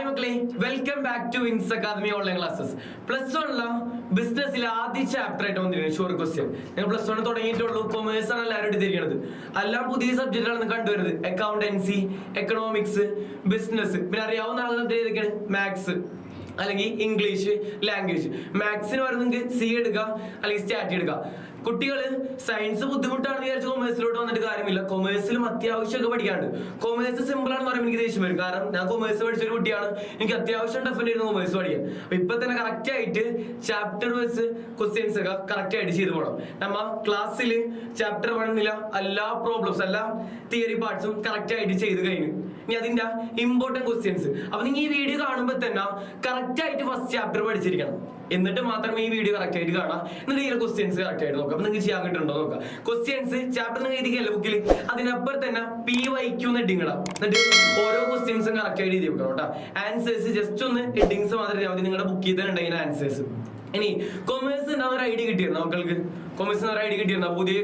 Hi മക്കളെ, welcome back to wings academy online classes. Plus വണ്ണില ബിസിനസ്സിലെ ആദ്യ ചാപ്റ്റർ ആയിട്ട് വന്നിരിക്കുന്നത് ഷോർട്ട് ക്വസ്റ്റ്യൻ. നിങ്ങൾ പ്ലസ് വൺ തുടങ്ങിയിട്ടുള്ളൂ, കൊമേഴ്സ് ആണ് എല്ലാവരും എടുത്തിരിക്കുന്നത്. എല്ലാം പുതിയ സബ്ജക്റ്റുകളാണ് കണ്ടുവരുന്നത്. അക്കൗണ്ടൻസി, എക്കണോമിക്സ്, ബിസിനസ്, പിന്നെ അറിയാവുന്ന ആളുകൾ ഏതൊക്കെയാണ്? മാത്സ് അല്ലെങ്കിൽ ഇംഗ്ലീഷ് ലാംഗ്വേജ്. മാത്സിന് പറയുന്നെങ്കിൽ സി എടുക്കുക അല്ലെങ്കിൽ സ്റ്റാറ്റി എടുക്കുക. കുട്ടികള് സയൻസ് ബുദ്ധിമുട്ടാണെന്ന് വിചാരിച്ച് കൊമേഴ്സിലോട്ട് വന്നിട്ട് കാര്യമില്ല. കൊമേഴ്സിലും അത്യാവശ്യമൊക്കെ പഠിക്കാണ്ട്. കൊമേഴ്സ് സിമ്പിൾ ആണെന്ന് പറയുമ്പോൾ എനിക്ക് ദേഷ്യം വരും. കാരണം ഞാൻ കൊമേഴ്സ് പഠിച്ചൊരു കുട്ടിയാണ്, എനിക്ക് അത്യാവശ്യം ഡെഫിനറ്റ് ആയിരുന്നു കൊമേഴ്സ് പഠിക്കാൻ. അപ്പൊ ഇപ്പൊ തന്നെ കറക്റ്റ് ആയിട്ട് ചാപ്റ്റർ വൈസ് ക്വസ്റ്റ്യൻസ് ഒക്കെ കറക്റ്റ് ആയിട്ട് ചെയ്തു പോകണം. നമ്മ ക്ലാസ്സിൽ ചാപ്റ്റർ 1 എല്ലാ പ്രോബ്ലംസ് എല്ലാ തിയറി പാർട്സും കറക്റ്റ് ആയിട്ട് ചെയ്ത് കഴിഞ്ഞു. ഇനി അതിന്റെ ഇമ്പോർട്ടന്റ് ക്വസ്റ്റ്യൻസ്. അപ്പൊ നിങ്ങൾ ഈ വീഡിയോ കാണുമ്പോൾ തന്നെ കറക്റ്റ് ആയിട്ട് ഫസ്റ്റ് ചാപ്റ്റർ പഠിച്ചിരിക്കണം. എന്നിട്ട് മാത്രമേ ഈ വീഡിയോ കറക്റ്റ് ആയിട്ട് കാണാം. എന്നിട്ട് ഇതിലെ ക്വസ്റ്റ്യൻസ് കറക്റ്റ് ആയിട്ട് നോക്കാം. അപ്പൊ നിങ്ങൾക്ക് ചെയ്യാൻ കിട്ടുന്നുണ്ടോ നോക്കാം. ക്വസ്റ്റ്യൻസ് ചാപ്റ്റർ നിങ്ങൾ എഴുതിക്കല്ല ബുക്കിൽ, അതിനപ്പുറം തന്നെ PYQ ഹെഡിങ് ഇടാം. എന്നിട്ട് ഓരോ ക്വസ്റ്റ്യൻസും കറക്റ്റ് ആയിട്ട് എഴുതി വെക്കണം കേട്ടോ. ആൻസേഴ്സ് ജസ്റ്റ് ഒന്ന് ഹെഡിങ്സ് മാത്രമേ മതി. നിങ്ങളുടെ ബുക്കിൽ തന്നെ ഉണ്ടെങ്കിൽ ആൻസേഴ്സ്. ഇനി കൊമേഴ്സ് ഒരു ഐഡിയ കിട്ടിയിരുന്നു മക്കൾക്ക്. കൊമേഴ്സിന് ഒരു ഐഡിയ കിട്ടിയിരുന്നു. പുതിയ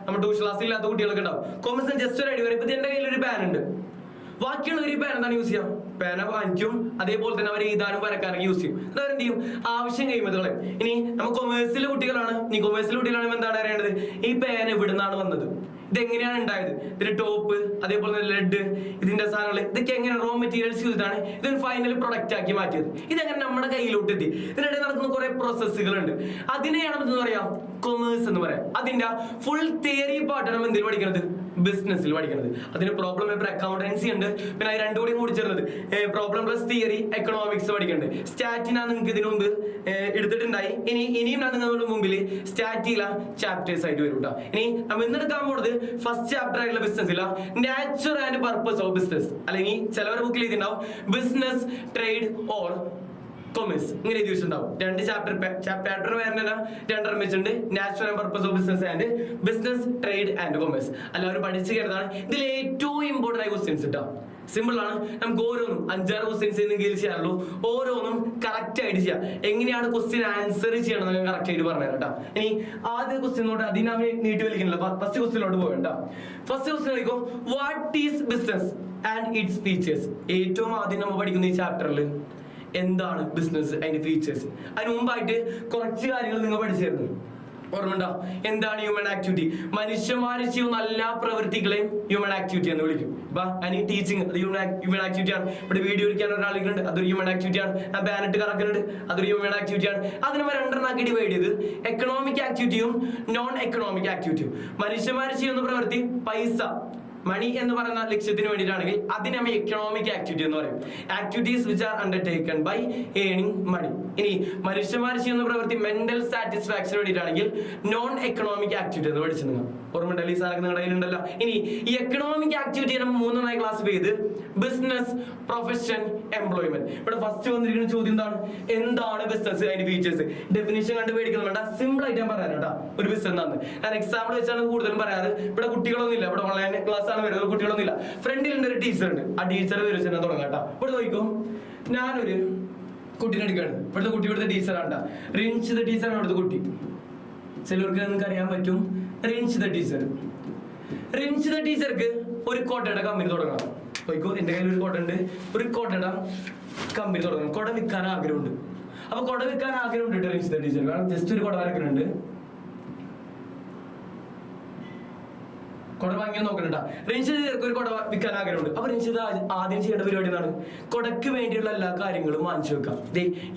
നമ്മുടെ ട്യൂഷൻ ക്ലാസ്സിൽ ഇല്ലാത്ത കുട്ടികളൊക്കെ ഉണ്ടാവും. കൊമേഴ്സിന് ജസ്റ്റ് ഒരു ഐഡിയ വരും. ഇപ്പൊ എന്റെ കയ്യിൽ ഒരു പാൻ ഉണ്ട്. ബാക്കിയുള്ളവർ ഈ പേന എന്താണ് യൂസ് ചെയ്യാം? പേന വാങ്ങിക്കും, അതേപോലെ തന്നെ അവർ എഴുതാനും വരക്കാനൊക്കെ യൂസ് ചെയ്യും. അതെന്ത് ചെയ്യും? ആവശ്യം കഴിയുമ്പോൾ. ഇനി നമ്മൾ കൊമേഴ്സിലെ കുട്ടികളാണ്. ഇനി കൊമേഴ്സിലെ കുട്ടികളാണ് എന്താണ് അറിയേണ്ടത്? ഈ പേന എവിടുന്നാണ് വന്നത്, ഇതെങ്ങനെയാണ് ഉണ്ടായത്, ഇതിന്റെ ടോപ്പ്, അതേപോലെ തന്നെ ലെഡ്, ഇതിന്റെ സാധനങ്ങൾ, ഇതൊക്കെ എങ്ങനെ റോ മെറ്റീരിയൽസ് ചെയ്തിട്ടാണ് ഇതിന് ഫൈനൽ പ്രൊഡക്റ്റ് ആക്കി മാറ്റിയത്, ഇതെങ്ങനെ നമ്മുടെ കയ്യിലോട്ട് എത്തി, ഇതിനിടയിൽ നടക്കുന്ന കുറെ പ്രോസസ്സുകളുണ്ട്. അതിനെയാണ് എന്ന് പറയാം കൊമേഴ്സ് എന്ന് പറയാം. അതിന്റെ ഫുൾ തിയറി പാർട്ടാണ് എന്തിൽ പഠിക്കുന്നത്? ബിസിനസ്സിൽ പഠിക്കുന്നത്. അതിന് പ്രോബ്ലം പേപ്പർ അക്കൗണ്ടൻസി ഉണ്ട്, പിന്നെ അത് രണ്ടും കൂടി ചേർന്നത് പ്രോബ്ലം പ്ലസ് തിയറി എക്കണോമിക്സ് പഠിക്കുന്നുണ്ട്. സ്റ്റാറ്റിനാണ് നിങ്ങൾക്ക് ഇതിനു മുമ്പ് എടുത്തിട്ടുണ്ടായി. ഇനിയും ഞാൻ നിങ്ങളുടെ മുമ്പിൽ സ്റ്റാറ്റില ചാപ്റ്റേഴ്സ് ആയിട്ട് വരും കേട്ടോ. ഇനി നമ്മൾ ഇന്നെടുക്കാൻ പോകുന്നത് ഫസ്റ്റ് ചാപ്റ്റർ ആയിട്ടുള്ള ബിസിനസ്സില nature and purpose of business, അല്ലെങ്കിൽ ചിലവരുടെ ബുക്കിൽ എഴുതിണ്ടാവും ബിസിനസ് ട്രേഡ് ഓർ കൊമേഴ്സ്, ഇങ്ങനെ എഴുതി വെച്ചിട്ടുണ്ടാവും. രണ്ട് ചാപ്റ്റർ പേരിന് രണ്ടെണ്ണം വെച്ചിട്ടുണ്ട്. Natural and purpose of business and business trade and commerce. എല്ലാവരും പഠിച്ചു കേട്ടതാണ്. ഇതിൽ ഏറ്റവും ഇമ്പോർട്ടന്റ് ആയ ക്വസ്റ്റ്യൻസ് കേട്ടോ. സിമ്പിൾ ആണ്. നമുക്ക് ഓരോന്നും 5-6 ക്വസ്റ്റ്യൻസ് എന്തെങ്കിലും ചെയ്യാറുള്ളൂ. ഓരോന്നും കറക്റ്റ് ആയിട്ട് ചെയ്യാം. എങ്ങനെയാണ് ക്വസ്റ്റ്യൻ ആൻസർ ചെയ്യണം എന്ന് കറക്റ്റ് ആയിട്ട് പറഞ്ഞു കേട്ടോ. ഇനി ആദ്യ ക്വസ്റ്റ്യനോട് അതിനാ നീട്ടി വലിക്കുന്നില്ല. ഫസ്റ്റ് ക്വസ്റ്റ്യനോട് പോകണ്ട. ഫസ്റ്റ് ക്വസ്റ്റ്യൻ കളിക്കോ, what is business and its features. ഏറ്റവും ആദ്യം നമ്മൾ പഠിക്കുന്ന ഈ ചാപ്റ്ററിൽ എന്താണ് ബിസിനസ്, അതിന്റെ ഫീച്ചേഴ്സ്. അതിന് മുമ്പായിട്ട് കുറച്ച് കാര്യങ്ങൾ നിങ്ങൾ പഠിച്ചിരുന്നു. ഓർമ്മയുണ്ടോ? എന്താണ് ഹ്യൂമൻ ആക്ടിവിറ്റി? മനുഷ്യന്മാർ ചെയ്യുന്ന എല്ലാ പ്രവൃത്തികളെയും ഹ്യൂമൻ ആക്ടിവിറ്റി എന്ന് വിളിക്കും. ടീച്ചിങ് അത് ഹ്യൂമൻ ആക്ടിവിറ്റി ആണ്. ഇവിടെ വീഡിയോ എടുക്കാൻ ഒരാളുണ്ട്, അതൊരു ഹ്യൂമൻ ആക്ടിവിറ്റി ആണ്. ബാനറ്റ് കറക്കുന്നുണ്ട്, അതൊരു ഹ്യൂമൻ ആക്ടിവിറ്റി ആണ്. അതിന് രണ്ടെണ്ണാക്കി ഡിവൈഡ് ചെയ്ത് എക്കണോമിക് ആക്ടിവിറ്റിയും നോൺ എക്കണോമിക് ആക്ടിവിറ്റിയും. മനുഷ്യന്മാർ ചെയ്യുന്ന പ്രവൃത്തി പൈസ, മണി എന്ന് പറയുന്ന ലക്ഷ്യത്തിന് വേണ്ടിയിട്ടാണെങ്കിൽ അതിന് നമ്മൾ എക്കണോമിക് ആക്ടിവിറ്റി എന്ന് പറയും. Activities which are undertaken by earning money. ഇനി മനുഷ്യന്മാർ ചെയ്യുന്ന പ്രവൃത്തി മെന്റൽ സാറ്റിസ്ഫാക്ഷന് വേണ്ടിയിട്ടാണെങ്കിൽ നോൺ എക്കണോമിക് ആക്ടിവിറ്റി എന്ന് പഠിച്ചു. നിങ്ങൾ ഓർമ്മയുണ്ടല്ലോ, ഈ സാധനം നിങ്ങളുടെ കയ്യിലുണ്ടല്ലോ. ഇനി ഈ എക്കണോമിക് ആക്ടിവിറ്റി നമ്മൾ 3 ക്ലാസ് ചെയ്ത് ബിസിനസ്, പ്രൊഫഷൻ, എംപ്ലോയ്മെന്റ്. ഇവിടെ ഫസ്റ്റ് വന്നിരിക്കുന്ന ചോദ്യം എന്താണ് ബിസിനസ്, അതിന്റെ ഫീച്ചേഴ്സ്. ഡെഫിനിഷൻ കണ്ട് പേടിക്കണം വേണ്ട, സിമ്പിൾ ആയിട്ട് ഞാൻ പറയാം കേട്ടോ. ഒരു ബിസിനസ് എന്താണ് ഞാൻ എക്സാമ്പിൾ വെച്ചാണ് കൂടുതലും പറയാറ്. ഇവിടെ കുട്ടികളൊന്നും ഇല്ല, ഇവിടെ ഓൺലൈൻ ക്ലാസ് വരുന്നത്, കുട്ടികളൊന്നും ഇല്ല. ഫ്രണ്ടിൽ ഒരു ടീച്ചർ ഉണ്ട്, ആ ടീച്ചർ വരും ഞാൻ തുടങ്ങാം കേട്ടോ. ഇവിടെ നോക്കും, ഞാനൊരു കുട്ടീനെ എടുക്കുകയാണ്. ഇവിടുത്തെ കുട്ടി ഇവിടുത്തെ ടീച്ചറാണ്. റിൻഷ് ദ ടീച്ചറാണ് ഇവിടുത്തെ കുട്ടി. ചിലർക്ക് നിങ്ങൾക്ക് അറിയാൻ പറ്റും. റിൻഷ് ദ ടീച്ചർക്ക് ഒരു കോട്ടയുടെ കമ്പനി തുടങ്ങണം. നോക്കൂ, എന്റെ കയ്യിൽ ഒരു കോട്ട ഉണ്ട്. ഒരു കോട്ടയുടെ കമ്പനി തുടങ്ങണം. കൊട വിൽക്കാൻ ആഗ്രഹമുണ്ട്. അപ്പൊ കൊട വിൽക്കാൻ ആഗ്രഹമുണ്ട് റിൻഷ് ദ ടീച്ചർ. കാരണം ജസ്റ്റ് ഒരു കൊട വരക്കുന്നുണ്ട്. കൊട വാങ്ങിയാൽ നോക്കണ്ട. റിൻഷിദ് ഒരു കൊട വിൽക്കാൻ ആഗ്രഹമുണ്ട്. അപ്പൊ റിൻഷിദ് ആദ്യം ചെയ്യേണ്ട പരിപാടി എന്താണ്? കൊടക്ക് വേണ്ടിയുള്ള എല്ലാ കാര്യങ്ങളും വാങ്ങിച്ചു വെക്കാം.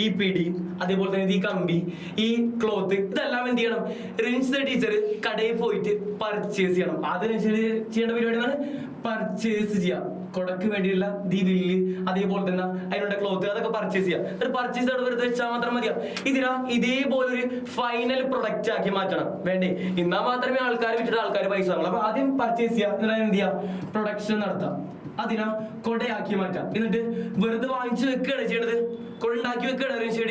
ഈ പിടി, അതേപോലെ തന്നെ ഈ കമ്പി, ഈ ക്ലോത്ത്, ഇതെല്ലാം എന്ത് ചെയ്യണം? റിൻഷിദ് ടീച്ചർ കടയിൽ പോയിട്ട് പർച്ചേസ് ചെയ്യണം. ആദ്യം റിൻഷിദ് ചെയ്യേണ്ട പരിപാടി എന്താണ്? പർച്ചേസ് ചെയ്യാം. കൊടക്ക് വേണ്ടിയുള്ള വില്ല്, അതേപോലെ തന്നെ അതിനുള്ള ക്ലോത്ത്, അതൊക്കെ പർച്ചേസ് ചെയ്യാം. ഒരു പർച്ചേസ് വെറുതെ വെച്ചാൽ മാത്രം മതിയാ. ഇതേപോലൊരു ഫൈനൽ പ്രൊഡക്റ്റ് ആക്കി മാറ്റണം. വേണ്ടേ? എന്നാൽ മാത്രമേ ആൾക്കാർ വിട്ടിട്ട് ആൾക്കാർ പൈസ വാങ്ങുള്ളൂ. അപ്പൊ ആദ്യം പർച്ചേസ് ചെയ്യാം, എന്നിട്ട് എന്ത് ചെയ്യാം? പ്രൊഡക്ഷൻ നടത്താം. അതിനാ കൊടയാക്കി മാറ്റാം. എന്നിട്ട് വെറുതെ വാങ്ങിച്ചു വെക്കുകയാണ് ചെയ്യണത്. കൊണ്ടുണ്ടാക്കി വെക്കുകയാണ്. റിൻഷി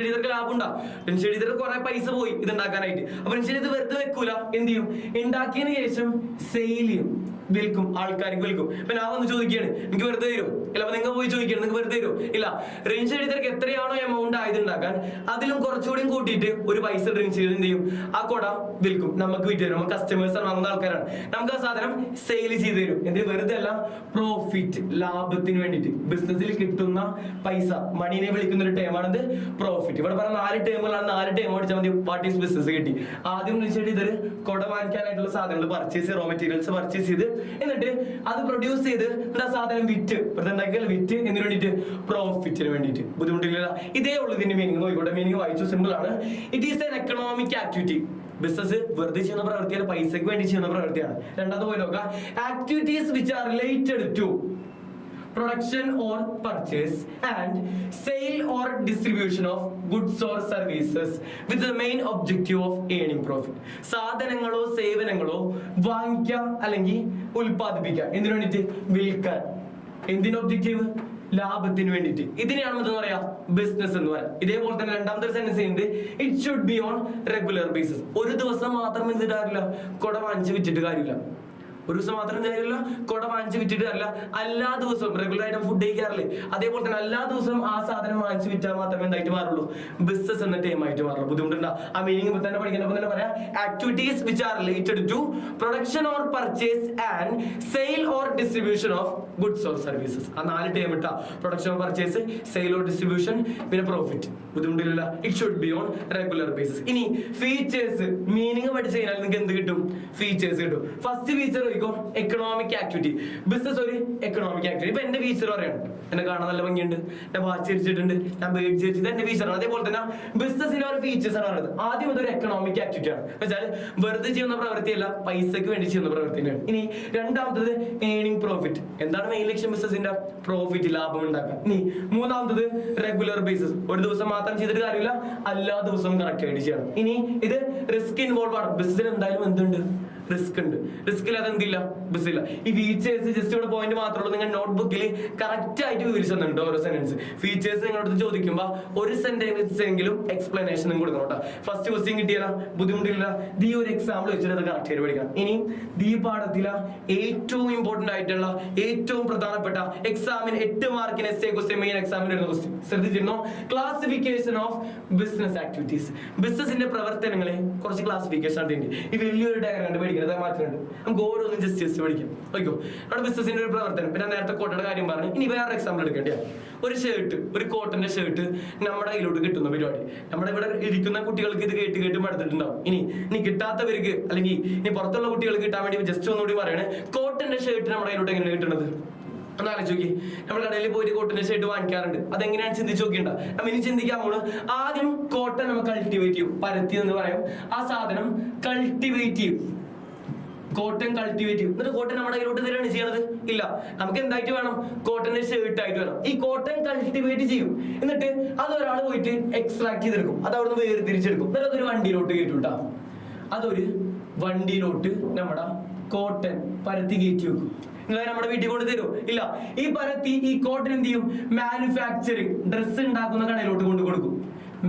ടീച്ചർക്ക് ലാഭം ഉണ്ടാവും. റിൻഷി ടീച്ചർ കുറെ പൈസ പോയി ഇതുണ്ടാക്കാനായിട്ട്. അപ്പൊ റിൻഷി ഇത് വെറുതെ വെക്കൂല. എന്ത് ചെയ്യും? ഉണ്ടാക്കിയതിനു ശേഷം സെയിൽ ചെയ്യും. വിൽക്കും, ആൾക്കാർക്ക് വിൽക്കും. ഇപ്പൊ ഞാൻ വന്ന് ചോദിക്കുകയാണ്, എനിക്ക് വെറുതെ തരും ഇല്ല, അപ്പൊ നിങ്ങൾ പോയി ചോദിക്കണം, നിങ്ങൾക്ക് വെറുതെ തരും ഇല്ല. റേഞ്ച് എഴുതിയവർക്ക് എത്രയാണോ എമൗണ്ട് ആയതുണ്ടാക്കാൻ അതിലും കുറച്ചുകൂടി കൂട്ടിയിട്ട് ഒരു പൈസ ഡ്രിങ്ക് ചെയ്ത് എന്ത് ചെയ്യും, ആ കൊട വിൽക്കും, നമുക്ക് വിറ്റ് തരും. നമുക്ക് കസ്റ്റമേഴ്സ് വാങ്ങുന്ന ആൾക്കാരാണ്, നമുക്ക് ആ സാധനം സെയിൽ ചെയ്ത് തരും. എന്തിന്? വെറുതെ അല്ല, പ്രോഫിറ്റ്, ലാഭത്തിന് വേണ്ടിയിട്ട്. ബിസിനസ്സിൽ കിട്ടുന്ന പൈസ, മണീനെ വിളിക്കുന്ന ഒരു ടേമാണത് പ്രോഫിറ്റ്. ഇവിടെ പറഞ്ഞ 4 ടേമുകളാണ്, 4 ടേം അടിച്ചാൽ മതി വാട്ട് ഈസ് ബിസിനസ് കിട്ടി. ആദ്യം വിളിച്ചിട്ട് ഇതൊരു കൊട വാങ്ങിക്കാനായിട്ടുള്ള സാധനങ്ങൾ പർച്ചേസ്, റോ മെറ്റീരിയൽസ് പർച്ചേസ് ചെയ്ത്, എന്നിട്ട് അത് പ്രൊഡ്യൂസ് ചെയ്ത് എന്താ സാധനം വിറ്റ്, വിറ്റ് എന്തിനു വേണ്ടിയിട്ട്? പ്രോഫിറ്റിന് വേണ്ടിയിട്ട്. ബുദ്ധിമുട്ടില്ല. ഇതേ ഉള്ളൂ ഇതിന്റെ മീനിങ്. നോക്കിക്കോട്ടെ, മീനിങ് വായിച്ചു, സിമ്പിൾ ആണ്. It is N economic activity. Business വെറുതെ ചെയ്യുന്ന പ്രവൃത്തിയാണ്, പൈസക്ക് വേണ്ടി ചെയ്യുന്ന പ്രവൃത്തിയാണ്. രണ്ടാമത് പോയി നോക്കാം, activities which are related to production or purchase and sale or distribution of goods or services with the main objective of earning profit. സാധനങ്ങളോ സേവനങ്ങളോ വാങ്ങിക്കാം അല്ലെങ്കിൽ ഉൽപ്പാദിപ്പിക്കാം, എന്തിനു വേണ്ടിയിട്ട്? വിൽക്കാൻ. എന്തിന് ഒബ്ജക്റ്റീവ്? ലാഭത്തിന് വേണ്ടിയിട്ട്. ഇതിനെയാണ് എന്ന് പറയാ ബിസിനസ് എന്ന് പറയാം. ഇതേപോലെ തന്നെ രണ്ടാമത്തെ സെന്റൻസ് ഉണ്ട്, it should be on regular basis. ഒരു ദിവസം മാത്രം എന്തിട്ട് കാര്യമില്ല, കൊട വാങ്ങിച്ച് വിറ്റിട്ട് കാര്യമില്ല. ഒരു ദിവസം മാത്രം കാര്യമില്ല, കൊട വാങ്ങിച്ച് വിറ്റിട്ട് അല്ല, എല്ലാ ദിവസവും റെഗുലർ ആയിട്ട് ഫുഡ് കഴിക്കാറില്ലേ, അതേപോലെ തന്നെ എല്ലാ ദിവസവും ആ സാധനം വാങ്ങിച്ച് വിറ്റാൽ മാത്രമേ എന്തായിട്ട് മാറുള്ളൂ, ബിസിനസ് എന്ന ടൈം ആയിട്ട് മാറുള്ളൂ. ബുദ്ധിമുട്ടുണ്ടോ? ആ മീനിങ് തന്നെ പഠിക്കുന്നപ്പോൾ തന്നെ പറയാം, activities which are related to production or purchase and sale or distribution of goods or services. ആ 4 ടൈം ഇട്ടാ, production or purchase, sale or distribution, പിന്നെ പ്രോഫിറ്റ്. ബുദ്ധിമുട്ടില്ല. It should be on regular basis. ഇനി features, meaning പഠിച്ചു കഴിഞ്ഞാൽ നിങ്ങൾക്ക് എന്ത് കിട്ടും? ഫീച്ചേഴ്സ് കിട്ടും. First feature economic activity. Business ഒരു എക്കണോമിക് ആക്ടിവിറ്റി. ഇപ്പൊ എന്റെ ഫീച്ചർ പറയാണ്, എന്നെ കാണാൻ നല്ല ഭംഗിയുണ്ട്, ഞാൻ വാച്ച് അടിച്ചിട്ടുണ്ട്, ഞാൻ ബേഡ് ചെയ്ത്, എന്റെ ഫീച്ചറാണ്. അതേപോലെ തന്നെ ബിസിനസ്സിലെ ഒരു ഫീച്ചേഴ്സ് ആണ് പറയുന്നത്. ആദ്യം അതൊരു എക്കണോമിക് ആക്ടിവിറ്റി ആണ്, വെച്ചാൽ വെറുതെ ചെയ്യുന്ന പ്രവൃത്തിയല്ല, പൈസക്ക് വേണ്ടി ചെയ്യുന്ന പ്രവൃത്തി തന്നെയാണ്. ഇനി രണ്ടാമത്തത് ഏണിംഗ് പ്രോഫിറ്റ്. എന്താണ് മെയിൻ ലക്ഷ്യം ബിസിനസിന്റെ? പ്രോഫിറ്റ്, ലാഭം ഉണ്ടാക്കാം. ഇനി മൂന്നാമത്തത് റെഗുലർ ബേസിസ്. ഒരു ദിവസം മാത്രം ചെയ്തിട്ട് കാര്യമില്ല, എല്ലാ ദിവസവും കറക്റ്റ് ആയിട്ട് ചെയ്യണം. ഇനി ഇത് റിസ്ക് ഇൻവോൾവ് ആണ്. ബിസിനസ്സിൽ എന്തായാലും എന്തുണ്ട്? റിസ്ക് ഉണ്ട്. റിസ്ക് ഇല്ലാതെ എന്തില്ല? ബിസിനസ് ഇല്ല. ഈ ഫീച്ചേഴ്സ് ജസ്റ്റ് ഇവിടെ പോയിന്റ് മാത്രമേ ഉള്ളൂ. നിങ്ങൾ നോട്ട്ബുക്കിൽ കറക്റ്റ് ആയിട്ട് വിവരിച്ചു തന്നിട്ടുണ്ട് ഓരോ സെന്റൻസ്. ഫീച്ചേഴ്സ് നിങ്ങളോട് ചോദിക്കുമ്പോൾ ഒരു സെന്റൻസ് എങ്കിലും എക്സ്പ്ലനേഷൻ കൊടുക്കണം കേട്ടോ. ഫസ്റ്റ് ക്വസ്റ്റ്യൻ കിട്ടിയാലോ ബുദ്ധിമുട്ടില്ല. ഈ ഒരു എക്സാമ്പിൾ വെച്ചിട്ട് അത് കറക്റ്റ് ആയിട്ട് പഠിക്കണം. ഇനി ഈ പാഠത്തിലെ ഏറ്റവും ഇമ്പോർട്ടന്റ് ആയിട്ടുള്ള ഏറ്റവും പ്രധാനപ്പെട്ട എക്സാമിന് 8 മാർക്കിന് എസ്എ ക്വസ്റ്റ്യൻ, മെയിൻ എക്സാമിന് വരുന്ന ക്വസ്റ്റ്യൻ ശ്രദ്ധിച്ചിരുന്നോ? Classification of business activities. ബിസിനസിന്റെ പ്രവർത്തനങ്ങളെ കുറച്ച് ക്ലാസിഫിക്കേഷൻ ഉണ്ട്. ഈ വലിയൊരു ഡയഗ്രം കണ്ട് പഠിക്കുന്നത് മാറ്റുന്നുണ്ട്. നമുക്ക് ഓരോന്നും ജസ്റ്റ് പഠിക്കാം. ഓക്കോ, നമ്മുടെ ബിസിനസിന്റെ ഒരു പ്രവർത്തനം. പിന്നെ നേരത്തെ കോട്ടയുടെ കാര്യം പറഞ്ഞു. ഇനി വേറെ എക്സാമ്പിൾ എടുക്കേണ്ട, ഒരു ഷർട്ട്, ഒരു കോട്ടന്റെ ഷർട്ട് നമ്മുടെ കയ്യിലോട്ട് കിട്ടുന്ന പരിപാടി. നമ്മുടെ ഇവിടെ ഇരിക്കുന്ന കുട്ടികൾക്ക് ഇത് കേട്ട് കേട്ട് മടുത്തിട്ടുണ്ടാവും. ഇനി കിട്ടാത്തവർക്ക് അല്ലെങ്കിൽ ഇനി പുറത്തുള്ള കുട്ടികൾക്ക് കിട്ടാൻ വേണ്ടി ജസ്റ്റ് ഒന്നുകൂടി പറയാണ്, കോട്ടന്റെ ഷർട്ട് നമ്മുടെ കയ്യിലോട്ട് എങ്ങനെയാണ് കിട്ടുന്നത്? ഒന്ന് ആലോചിച്ച് നോക്കി. നമ്മൾ കടയിൽ പോയിട്ട് കോട്ടന്റെ ഷർട്ട് വാങ്ങിക്കാറുണ്ട്. അതെങ്ങനെയാണ് ചിന്തിച്ച് നോക്കിണ്ട. നമ്മ ഇനി ചിന്തിക്കാൻ പോണ്, ആദ്യം കോട്ടൺ നമ്മൾ കൾട്ടിവേറ്റ് ചെയ്യും, പരത്തി എന്ന് പറയും. ആ സാധനം കൾട്ടിവേറ്റ് ചെയ്യും, കോട്ടൺ കൾട്ടിവേറ്റ് ചെയ്യും. എന്നിട്ട് കോട്ടൺ നമ്മുടെ കയ്യിലോട്ട് തരാണ് ചെയ്യണത്? ഇല്ല, നമുക്ക് എന്തായിട്ട് വേണം? കോട്ടന്റെ ഷർട്ട് ആയിട്ട് വേണം. ഈ കോട്ടൺ കൾട്ടിവേറ്റ് ചെയ്യും, എന്നിട്ട് അത് ഒരാൾ പോയിട്ട് എക്സ്ട്രാക്ട് ചെയ്തെടുക്കും, അത് അവിടുന്ന് വേർതിരിച്ചെടുക്കും, എന്നിട്ട് അതൊരു വണ്ടിയിലോട്ട് കയറ്റുട്ടാ. അതൊരു വണ്ടിയിലോട്ട് നമ്മുടെ കോട്ടൺ പരത്തി കയറ്റി വെക്കും. നിങ്ങൾ നമ്മുടെ വീട്ടിൽ കൊണ്ട് തരും? ഇല്ല. ഈ പരത്തി ഈ കോട്ടൺ എന്ത് ചെയ്യും? മാനുഫാക്ചറിങ്, ഡ്രസ്സ് ഉണ്ടാക്കുന്ന കടയിലോട്ട് കൊണ്ട് കൊടുക്കും.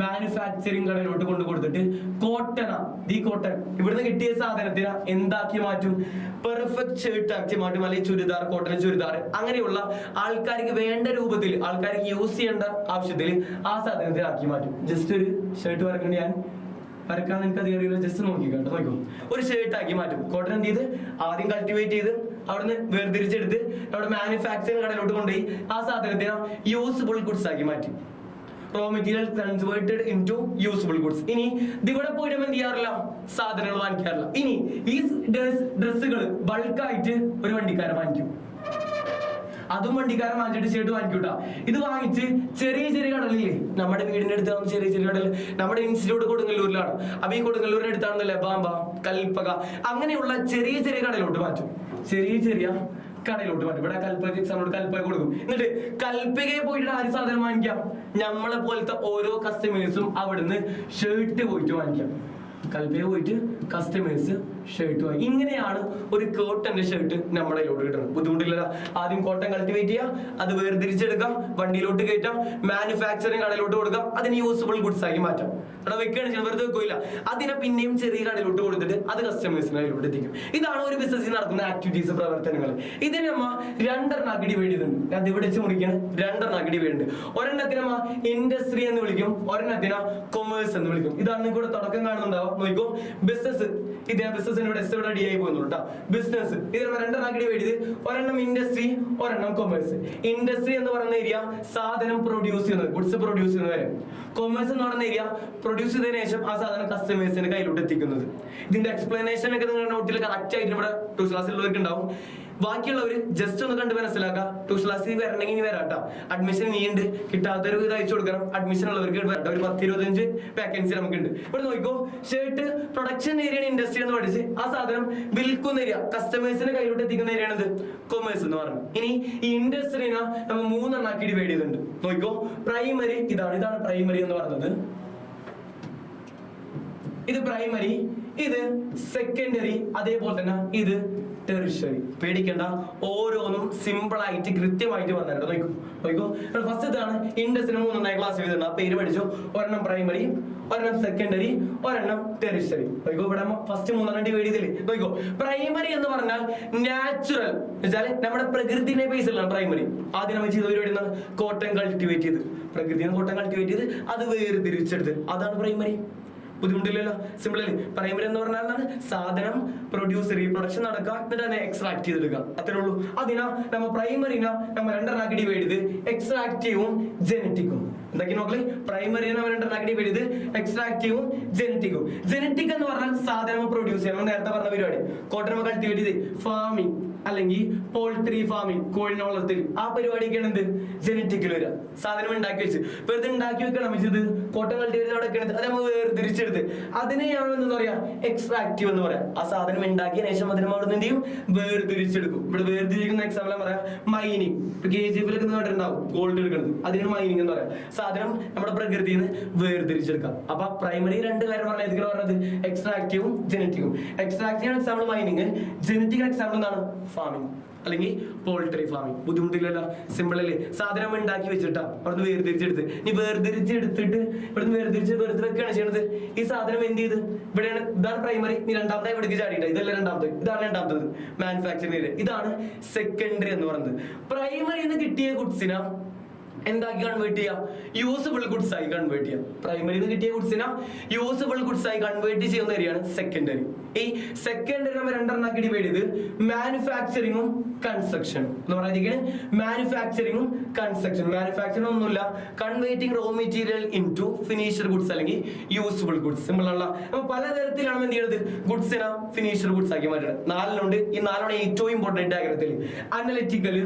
മാനുഫാക്ചറിങ് കടയിലോട്ട് കൊണ്ട് കൊടുത്തിട്ട് ഈ കോട്ടൺ ഇവിടുന്ന് കിട്ടിയ സാധനത്തിന് എന്താക്കി മാറ്റും? പെർഫെക്റ്റ് ഷർട്ട് ആക്കി മാറ്റും, അല്ലെങ്കിൽ ചുരിദാർ, കോട്ടൺ ചുരിദാർ, അങ്ങനെയുള്ള ആൾക്കാർക്ക് വേണ്ട രൂപത്തിൽ, ആൾക്കാർക്ക് യൂസ് ചെയ്യേണ്ട ആവശ്യത്തിൽ ആ സാധനത്തിന് ആക്കി മാറ്റും. ജസ്റ്റ് ഒരു ഷർട്ട് വരക്കേണ്ട ഞാൻ വരക്കാൻ നിങ്ങൾക്ക് അധികം അറിയില്ല, ജസ്റ്റ് നോക്കിക്കോ. ഒരു ഷർട്ട് ആക്കി മാറ്റും. കോട്ടൺ എന്ത് ചെയ്ത് ആദ്യം കൾട്ടിവേറ്റ് ചെയ്ത് അവിടുന്ന് വേർതിരിച്ചെടുത്ത് അവിടെ മാനുഫാക്ചറിങ് കടയിലോട്ട് കൊണ്ടുപോയി ആ സാധനത്തിന് യൂസ്ഫുൾ ഗുഡ്സ് ആക്കി മാറ്റി. Raw material converted into useful goods. ഇനി ഇവിടെ പോയിട്ട് എന്ത് ചെയ്യാറില്ല? സാധനങ്ങൾ വാങ്ങിക്കാറില്ല. ഇനി ഈ ഡ്രസ്സുകൾ ബൾക്കായിട്ട് ഒരു വണ്ടിക്കാരൻ വാങ്ങിക്കും. അതും വണ്ടിക്കാരൻ വാങ്ങിച്ചിട്ട് ഷർട്ട് വാങ്ങിക്കൂട്ടാ. ഇത് വാങ്ങിച്ച് ചെറിയ ചെറിയ കടലില്ലേ, നമ്മുടെ വീടിന്റെ അടുത്താണ് ചെറിയ ചെറിയ കടൽ. നമ്മുടെ ഇൻസ്റ്റിറ്റ്യൂട്ട് കൊടുങ്ങല്ലൂരിലാണ്. അപ്പൊ ഈ കൊടുങ്ങല്ലൂരിന്റെ അടുത്താണെന്നല്ലേ ബാമ്പ, കൽപ്പക, അങ്ങനെയുള്ള ചെറിയ ചെറിയ കടയിലോട്ട് മാറ്റും. ചെറിയ ചെറിയ കടയിലോട്ട് മാറ്റും. ഇവിടെ കൽപ്പക എക്സാമിലോട്ട് കൽപ്പക കൊടുക്കും. എന്നിട്ട് കൽപ്പകയെ പോയിട്ട് ആര് സാധനം വാങ്ങിക്കാം? നമ്മളെ പോലത്തെ ഓരോ കസ്റ്റമേഴ്സും അവിടുന്ന് ഷർട്ട് പോയിട്ട് വാങ്ങിക്കാം. കൽപ്പക പോയിട്ട് കസ്റ്റമേഴ്സ് ഷർട്ടുമായി. ഇങ്ങനെയാണ് ഒരു കോട്ടന്റെ ഷർട്ട് നമ്മുടെ കയ്യിലോട്ട് കിട്ടുന്നത്. ബുദ്ധിമുട്ടില്ല. ആദ്യം കോട്ടൺ കൾട്ടിവേറ്റ് ചെയ്യാം, അത് വേർതിരിച്ചെടുക്കാം, വണ്ടിയിലോട്ട് കയറ്റാം, മാനുഫാക്ചറിങ് കടയിലോട്ട് കൊടുക്കാം, അതിന് യൂസ്ഫുൾ ഗുഡ്സ് ആക്കി മാറ്റാം. അവിടെ വെക്കുകയാണ് ചെയ്യുന്നത്, വെറുതെ വെക്കില്ല. അതിനെ പിന്നെയും ചെറിയ കടയിലോട്ട് കൊടുത്തിട്ട് അത് കസ്റ്റമേഴ്സിന് കയ്യിലോട്ട് എത്തിക്കും. ഇതാണ് ഒരു ബിസിനസ്സിൽ നടക്കുന്ന ആക്ടിവിറ്റീസ്, പ്രവർത്തനങ്ങൾ. ഇതിന് നമ്മ രണ്ടെണ്ണാക്കി ഡിവൈഡ് ചെയ്തിട്ടുണ്ട്. അത് ഇവിടെ വെച്ച് മുറിക്കാണ്, രണ്ടെണ്ണാക്കി ഡിവൈഡ് ഉണ്ട്. ഒരെണ്ണത്തിന് നമ്മ ഇൻഡസ്ട്രി എന്ന് വിളിക്കും, ഒരെണ്ണത്തിന് കൊമേഴ്സ് എന്ന് വിളിക്കും. ഇതാണ് നിങ്ങൾക്ക് ഇവിടെ തുടക്കം കാണുന്നുണ്ടാവും. നോക്കൂ, ബിസിനസ്, ഇതിനെ ബിസിനസിന് ഇവിടെ ഡി ആയി പോകുന്നു കേട്ടോ. ബിസിനസ് ഇതിനെ രണ്ടെണ്ണാക്കി ഡിവൈഡ് ചെയ്ത്, ഒരെണ്ണം ഇൻഡസ്ട്രി, ഒരെണ്ണം കൊമേഴ്സ്. ഇൻഡസ്ട്രി എന്ന് പറയുന്ന ഏരിയ സാധനം പ്രൊഡ്യൂസ് ചെയ്യുന്നത്, ഗുഡ്സ് പ്രൊഡ്യൂസ് ചെയ്യുന്നത് വരെ. കൊമേഴ്സ് എന്ന് പറയുന്ന ഏരിയ പ്രൊഡ്യൂസ് ചെയ്തതിനു ശേഷം ആ സാധനം കസ്റ്റമേഴ്സിന് കയ്യിലോട്ട് എത്തിക്കുന്നത്. ഇതിന്റെ എക്സ്പ്ലനേഷൻ ഒക്കെ നിങ്ങളുടെ നോട്ടിൽ കറക്റ്റ് ആയിട്ട് ഇവിടെ ട്യൂഷൻ ക്ലാസ്സിലുള്ളവർക്ക് ഉണ്ടാവും. ബാക്കിയുള്ളവർ ജസ്റ്റ് ഒന്ന് കണ്ട് മനസ്സിലാക്കുക. ട്യൂഷൻ ക്ലാസ്സിൽ വരണമെങ്കിൽ ഇനി വരാട്ടോ. അഡ്മിഷൻ ഇനിയുണ്ട്, കിട്ടാത്തൊരു ഇത് അയച്ചു കൊടുക്കണം. അഡ്മിഷൻ ഉള്ളവർക്ക് വരട്ടെ. ഒരു 10-25 വേക്കൻസി നമുക്കുണ്ട്. ഇവിടെ നോക്കിക്കോ, ഷർട്ട് പ്രൊഡക്ഷൻ ഏരിയ ഇൻഡസ്ട്രി എന്ന് പഠിച്ച് ആ സാധനം വിൽക്കുന്ന ഏരിയ, കസ്റ്റമേഴ്സിന് കയ്യിലോട്ട് എത്തിക്കുന്ന ഏരിയ ആണ് കൊമേഴ്സ് എന്ന് പറഞ്ഞു. ഇനി ഈ ഇൻഡസ്ട്രീനെ നമ്മൾ 3 എണ്ണാക്കി ഡിവൈഡ് ചെയ്തിട്ടുണ്ട്. നോക്കിക്കോ, പ്രൈമറി ഇതാണ് പ്രൈമറി എന്ന് പറയുന്നത്. ഇത് പ്രൈമറി, ഇത് സെക്കൻഡറി, അതേപോലെ തന്നെ ഇത് ടെറിഷറി. പേടിക്കണ്ട, ഓരോന്നും സിമ്പിൾ ആയിട്ട് കൃത്യമായിട്ട് പറഞ്ഞിട്ടുണ്ട്. നോക്കൂ, ഫസ്റ്റ് ഇതാണ് ഇൻഡസ്ട്രി 3 എണ്ണായി ക്ലാസ് ചെയ്തിട്ടുണ്ട്. ആ പേര് പഠിച്ചു. ഒരെണ്ണം പ്രൈമറി, ഒരെണ്ണം സെക്കൻഡറി, ഒരെണ്ണം ടെറിഷറി. നോക്കൂ, ഇവിടെ ഫസ്റ്റ് 3 എണ്ണം ഡിവൈഡ് ചെയ്തില്ലേ. നോക്കൂ, പ്രൈമറി എന്ന് പറഞ്ഞാൽ നാച്ചുറൽ, വെച്ചാല് നമ്മുടെ പ്രകൃതിനെ ബേസ് ഉള്ള പ്രൈമറി. ആദ്യം നമ്മൾ ചെയ്ത പരിപാടി എന്താണ്? കോട്ടൺ കൾട്ടിവേറ്റ് ചെയ്ത്, പ്രകൃതിനെ കോട്ടൺ കൾട്ടിവേറ്റ് ചെയ്ത് അത് വേർതിരിച്ചെടുത്ത്, അതാണ് പ്രൈമറി. ബുദ്ധിമുട്ടില്ലല്ലോ, സിമ്പിൾ അല്ലേ. പ്രൈമറി എന്ന് പറഞ്ഞാൽ എന്താണ്? സാധനം പ്രൊഡ്യൂസ്, റീപ്രൊഡക്ഷൻ നടക്കുക, എന്നിട്ട് അതിനെ എക്സ്ട്രാക്ട് ചെയ്തെടുക്കുക, അത്രേ ഉള്ളൂ. അതിനാ നമ്മ പ്രൈമറിനെ നമ്മ രണ്ടെണ്ണാക്കി ഡിവൈഡ് ചെയ്ത് എക്സ്ട്രാക്റ്റീവും ജനറ്റിക്കും. എന്തൊക്കെ നോക്കല്? പ്രൈമറിനെ നമ്മ രണ്ടെണ്ണാക്കി ഡിവൈഡ് ചെയ്ത് എക്സ്ട്രാക്റ്റീവും ജനറ്റിക്കും. ജനറ്റിക് എന്ന് പറഞ്ഞാൽ സാധനം പ്രൊഡ്യൂസ് ചെയ്യണം, നേരത്തെ പറഞ്ഞ പരിപാടി. കോട്ടൺ കൾട്ടിവേറ്റ് ചെയ്ത് ഫാമിംഗ് അല്ലെങ്കിൽ പോൾട്രി ഫാമിംഗ്, കോഴിനെ വളർത്തൽ, ആ പരിപാടിയൊക്കെയാണ് എന്ത്? ജനറ്റിക്കിൽ വരിക. സാധനം ഉണ്ടാക്കി വെച്ച് വെറുതെ ഉണ്ടാക്കി വെക്കണം വെച്ചത് കോട്ടൺ കൾട്ടിവേറ്റ് അവിടെ വെക്കണത്, അത് നമ്മൾ വേർതിരിച്ചെടുത്ത് അതിനെയാണ് എന്താ പറയാ? എക്സ്ട്രാക്റ്റീവ് എന്ന് പറയാം. ആ സാധനം ഉണ്ടാക്കിയ ശേഷം അതിനെ അവിടെ എന്ത് ചെയ്യും? വേർതിരിച്ചെടുക്കും. ഇവിടെ വേർതിരിക്കുന്ന എക്സാമ്പിൾ പറയാം, മൈനിങ്. KGF ഉണ്ടാവും ഗോൾഡ് എടുക്കുന്നത്, അതിനാണ് മൈനിങ് എന്ന് പറയാം. സാധനം നമ്മുടെ പ്രകൃതിയിൽ നിന്ന് വേർതിരിച്ചെടുക്കാം. അപ്പൊ പ്രൈമറി 2 കാര്യം പറഞ്ഞത് എക്സ്ട്രാക്റ്റീവും ജനറ്റിക്കും. Extractive example mining, genetic example എന്താണ്? ഫാമിംഗ് അല്ലെങ്കിൽ പോൾട്രി ഫാമിംഗ്. ബുദ്ധിമുട്ടില്ലല്ലോ, സിമ്പിൾ അല്ലേ. സാധനം ഉണ്ടാക്കി വെച്ചിട്ടാ അവിടുന്ന് വേർതിരിച്ചെടുത്ത്, ഇനി വേർതിരിച്ചെടുത്തിട്ട് ഇവിടുന്ന് വേർതിരിച്ച് വെറുതെ വെക്കുകയാണ് ചെയ്യുന്നത്. ഈ സാധനം എന്ത് ചെയ്ത് ഇവിടെയാണ്, ഇതാണ് പ്രൈമറി. ഇനി രണ്ടാമത്തെ ഇവിടേക്ക് ചാടിയിട്ട, ഇതല്ല രണ്ടാമത്, ഇതാണ് രണ്ടാമത്തത് മാനുഫാക്ചറിംഗ് ഏരിയ. ഇതാണ് സെക്കൻഡറി എന്ന് പറയുന്നത്. പ്രൈമറിയിൽ നിന്ന് കിട്ടിയ ഗുഡ്സിനാ എന്താക്കി കൺവേർട്ട് ചെയ്യാം? യൂസ്ഫുൾ ഗുഡ്സ് ആയി കൺവേർട്ട് ചെയ്യാം. പ്രൈമറിയിൽ നിന്ന് കിട്ടിയ ഗുഡ്സിനെ യൂസ്ഫുൾ ഗുഡ്സ് ആയി കൺവേർട്ട് ചെയ്യുന്ന ഏരിയയാണ് സെക്കൻഡറി. ഈ സെക്കൻഡറി നമ്മൾ രണ്ടെണ്ണാക്കി ഡിവൈഡ് ചെയ്ത് മാനുഫാക്ചറിങ്ങും കൺസ്ട്രക്ഷനും എന്ന് പറയുന്നത്. മാനുഫാക്ചറിങ്ങും കൺസ്ട്രക്ഷൻ, മാനുഫാക്ചറിംഗ് ഒന്നുമില്ല, converting raw material into finished goods അല്ലെങ്കിൽ യൂസ്ഫുൾ ഗുഡ്സ്. സിമ്പിളുള്ള അപ്പൊ പലതരത്തിലാണ് എന്ത് ചെയ്യുന്നത്? ഗുഡ്സിനെ ഫിനിഷ്ഡ് ഗുഡ്സ് ആക്കി മാറ്റുന്നത്. 4 ഈ 4 ഏറ്റവും ഇമ്പോർട്ടന്റ് ഡയഗ്രത്തിൽ. അനലിറ്റിക്കല്,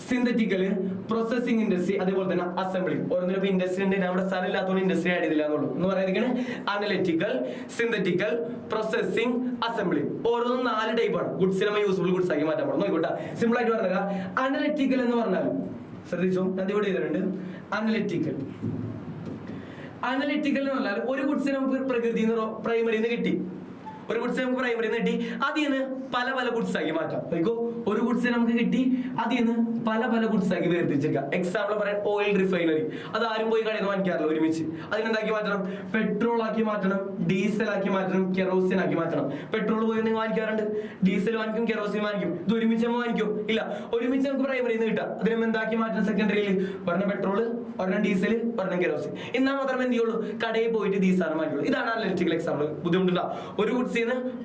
സിന്തറ്റിക്കല്, പ്രോസസിംഗ് ഇൻഡസ്ട്രി, അതേപോലെ തന്നെ അസംബ്ലി. ഓരോന്നിനും ഇൻഡസ്ട്രി ഉണ്ട്, നമ്മുടെ സ്ഥലം ഇല്ലാത്തതുകൊണ്ട് ഇൻഡസ്ട്രി ആഡ് ചെയ്തില്ല എന്നുള്ളൂ എന്ന് പറയുന്നത്. Analytical, synthetical, processing, assembly. ഓരോന്നും 4 ടൈപ്പാണ്. ഗുഡ്സിനെ നമ്മൾ യൂസ്ഫുൾ ഗുഡ്സ് ആക്കി മാറ്റാൻ പോകും. നോക്കട്ടെ, സിമ്പിൾ ആയിട്ട് പറഞ്ഞാൽ അനലിറ്റിക്കൽ എന്ന് പറഞ്ഞാൽ, ശ്രദ്ധിച്ചോ, ഞാൻ ഇവിടെ ചെയ്തിട്ടുണ്ട്. അനലിറ്റിക്കൽ എന്ന് പറഞ്ഞാൽ ഒരു ഗുഡ്സിനെ നമുക്ക് പ്രകൃതിയിൽ നിന്ന് പ്രൈമറിയിൽ നിന്ന് കിട്ടി. ഒരു ഗുഡ്സ് നമുക്ക് പ്രൈമറിയിൽ നിന്ന് കിട്ടി, അതിൽ നിന്ന് പല ഗുഡ്സ് ആക്കി മാറ്റാം. നോക്കൂ, ഒരു ഗുഡ്സ് നമുക്ക് കിട്ടി, അതിൽ നിന്ന് പല ഗുഡ്സ് ആക്കി വേർതിരിച്ചേക്കാം. എക്സാമ്പിൾ പറയാൻ, ഓയിൽ റിഫൈനറി. അത് ആരും പോയി കടയിൽ നിന്ന് വാങ്ങിക്കാറില്ല ഒരുമിച്ച്. അതിനെന്താക്കി മാറ്റണം? പെട്രോൾ ആക്കി മാറ്റണം, ഡീസൽ ആക്കി മാറ്റണം, കെറോസിൻ ആക്കി മാറ്റണം. പെട്രോൾ പോയി നിങ്ങൾ വാങ്ങിക്കാറുണ്ട്, ഡീസൽ വാങ്ങിക്കും, കെറോസിൻ വാങ്ങിക്കും. ഇത് ഒരുമിച്ച് നമ്മൾ വാങ്ങിക്കും? ഇല്ല, ഒരുമിച്ച് നമുക്ക് പ്രൈമറിയിൽ നിന്ന് കിട്ടാം. അതിന് എന്താക്കി മാറ്റണം? സെക്കൻഡറിയിൽ ഒരെണ്ണം പെട്രോൾ, ഒരെണ്ണം ഡീസൽ, ഒരെണ്ണം കെറോസിൻ. എന്നാൽ മാത്രമേ എന്ത് ചെയ്യുള്ളൂ? കടയിൽ പോയിട്ട് ഈ സാധനം വാങ്ങിക്കുള്ളൂ. ഇതാണ് അനലിറ്റിക്കൽ എക്സാമ്പിൾ. ബുദ്ധിമുട്ടുണ്ടോ? ഒരു ഗുഡ്സ്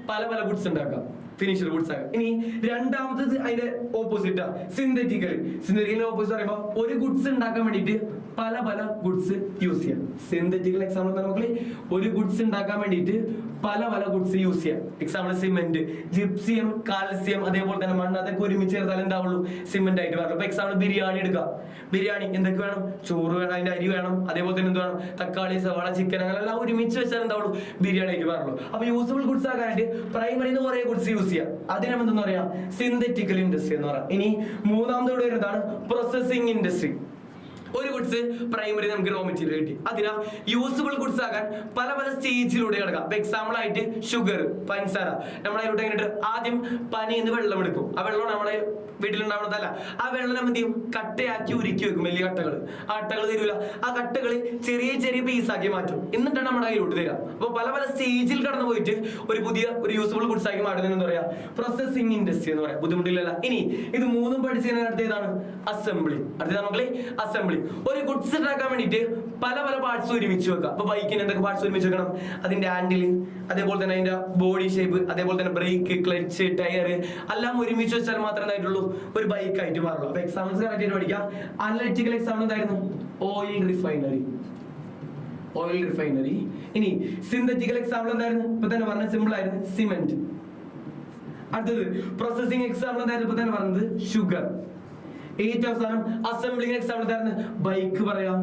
പല ഗുഡ്സ് ഉണ്ടാക്കാം, ഫിനിഷ്ഡ് ഗുഡ്സ് ആകാം. ഇനി രണ്ടാമത്തത് അതിന്റെ ഓപ്പോസിറ്റാ, സിന്തറ്റിക്കൽ. സിന്തറ്റിക്കൽ ഓപ്പോസിറ്റ് പറയുമ്പോ ഒരു ഗുഡ്സ് ഉണ്ടാക്കാൻ വേണ്ടിയിട്ട് പല ഗുഡ്സ് യൂസ് ചെയ്യാം. സിന്തറ്റിക്കൽ എക്സാമ്പിൾ നമുക്ക് ഒരു ഗുഡ്സ് ഉണ്ടാക്കാൻ വേണ്ടിയിട്ട് പല ഗുഡ്സ് യൂസ് ചെയ്യാം. എക്സാമ്പിൾ സിമെന്റ്, ജിപ്സിയം, കാൽസ്യം, അതേപോലെ തന്നെ മണ്ണ്, അതൊക്കെ ഒരുമിച്ച് ചേർത്താൽ എന്താവുള്ളൂ? സിമെന്റ് ആയിട്ട് വരണം. ഇപ്പൊ എക്സാമ്പിൾ ബിരിയാണി എടുക്കാം. ബിരിയാണി എന്തൊക്കെ വേണം? ചോറ് വേണം, അതിന്റെ അരി വേണം, അതേപോലെ തന്നെ എന്ത് വേണം? തക്കാളി, സവാള, ചിക്കൻ, അങ്ങനെല്ലാം ഒരുമിച്ച് വെച്ചാൽ എന്താവുള്ളൂ? ബിരിയാണി ആയിട്ട് വരണല്ലോ. അപ്പൊ യൂസ്ഫുൾ ഗുഡ്സ് ആകാനായിട്ട് പ്രൈമറിന്ന് കുറെ ഗുഡ്സ് യൂസ് ചെയ്യാം. അതിനെ എന്തെന്ന് പറയാം? സിന്തറ്റിക്കൽ ഇൻഡസ്ട്രി എന്ന് പറയാം. ഇനി മൂന്നാമത് ഇവിടെ വരുന്നതാണ് പ്രോസസിംഗ് ഇൻഡസ്ട്രി. ഒരു ഗുഡ്സ് പ്രൈമറി നമുക്ക് റോ മെറ്റീരിയൽ കിട്ടി. അതിനാ യൂസബിൾ ഗുഡ്സ് ആകാൻ പല പല സ്റ്റേജിലൂടെ കിടക്കാം. ഇപ്പൊ എക്സാമ്പിൾ ആയിട്ട് ഷുഗർ, പഞ്ചസാര. നമ്മളതിലോട്ട് എങ്ങനെ ആദ്യം പനിന്ന് വെള്ളം എടുക്കും. ആ വെള്ളം നമ്മളെ വീട്ടിലുണ്ടാവുന്നതല്ല. ആ വെള്ളം നമ്മൾ എന്ത് ചെയ്യും? കട്ടയാക്കി ഉരുക്കി വെക്കും. വലിയ കട്ടകൾ. ആ കട്ടകൾ തരൂല. ആ കട്ടകൾ ചെറിയ ചെറിയ പീസാക്കി മാറ്റും. എന്നിട്ടാണ് നമ്മുടെ കയ്യിലോട്ട് തരിക. അപ്പൊ പല പല സ്റ്റേജിൽ കടന്നു പോയിട്ട് ഒരു യൂസബിൾ ഗുഡ്സ് ആക്കി മാറ്റുന്നത് എന്താ പറയാ? പ്രോസസിംഗ് ഇൻഡസ്ട്രി എന്ന് പറയാം. ബുദ്ധിമുട്ടില്ലല്ല. ഇനി ഇത് മൂന്നും പഠിച്ചതിന് അടുത്തേതാണ് അസംബ്ലി. അടുത്തതാണ് മക്കളെ അസംബ്ലി. ഒരു ഗുഡ്സ് ഉണ്ടാക്കാൻ വേണ്ടിയിട്ട് പല പല പാർട്സ് ഒരുമിച്ച് വെക്കാം. അപ്പൊ ബൈക്കിന് എന്തൊക്കെ പാർട്സ് ഒരുമിച്ച് വെക്കണം? അതിന്റെ ഹാൻഡില്, അതേപോലെ തന്നെ അതിന്റെ ബോഡി ഷേപ്പ്, അതേപോലെ തന്നെ ബ്രേക്ക്, ക്ലച്ച്, ടയർ എല്ലാം ഒരുമിച്ച് വെച്ചാൽ മാത്രമേ എന്തായിട്ടുള്ളൂ ഒരു ബൈക്ക് ആയിട്ട് മാറുള്ളൂ. അപ്പൊ എക്സാമ്പിൾസ് കറക്റ്റ് ആയിട്ട് പഠിക്കാം. അനലിറ്റിക്കൽ എക്സാമ്പിൾ എന്തായിരുന്നു? Oil refinery. ഇനി സിന്തറ്റിക്കൽ എക്സാമ്പിൾ എന്തായിരുന്നു? ഇപ്പൊ തന്നെ പറഞ്ഞ സിമ്പിൾ ആയിരുന്നു, സിമെന്റ്. അടുത്തത് പ്രോസസിംഗ് എക്സാമ്പിൾ എന്തായിരുന്നു? ഇപ്പൊ തന്നെ പറഞ്ഞത് ഷുഗർ. ഏറ്റവും അവസാനം അസംബ്ലിംഗ് എക്സാമ്പിൾ എന്തായിരുന്നു? ബൈക്ക് പറയാം,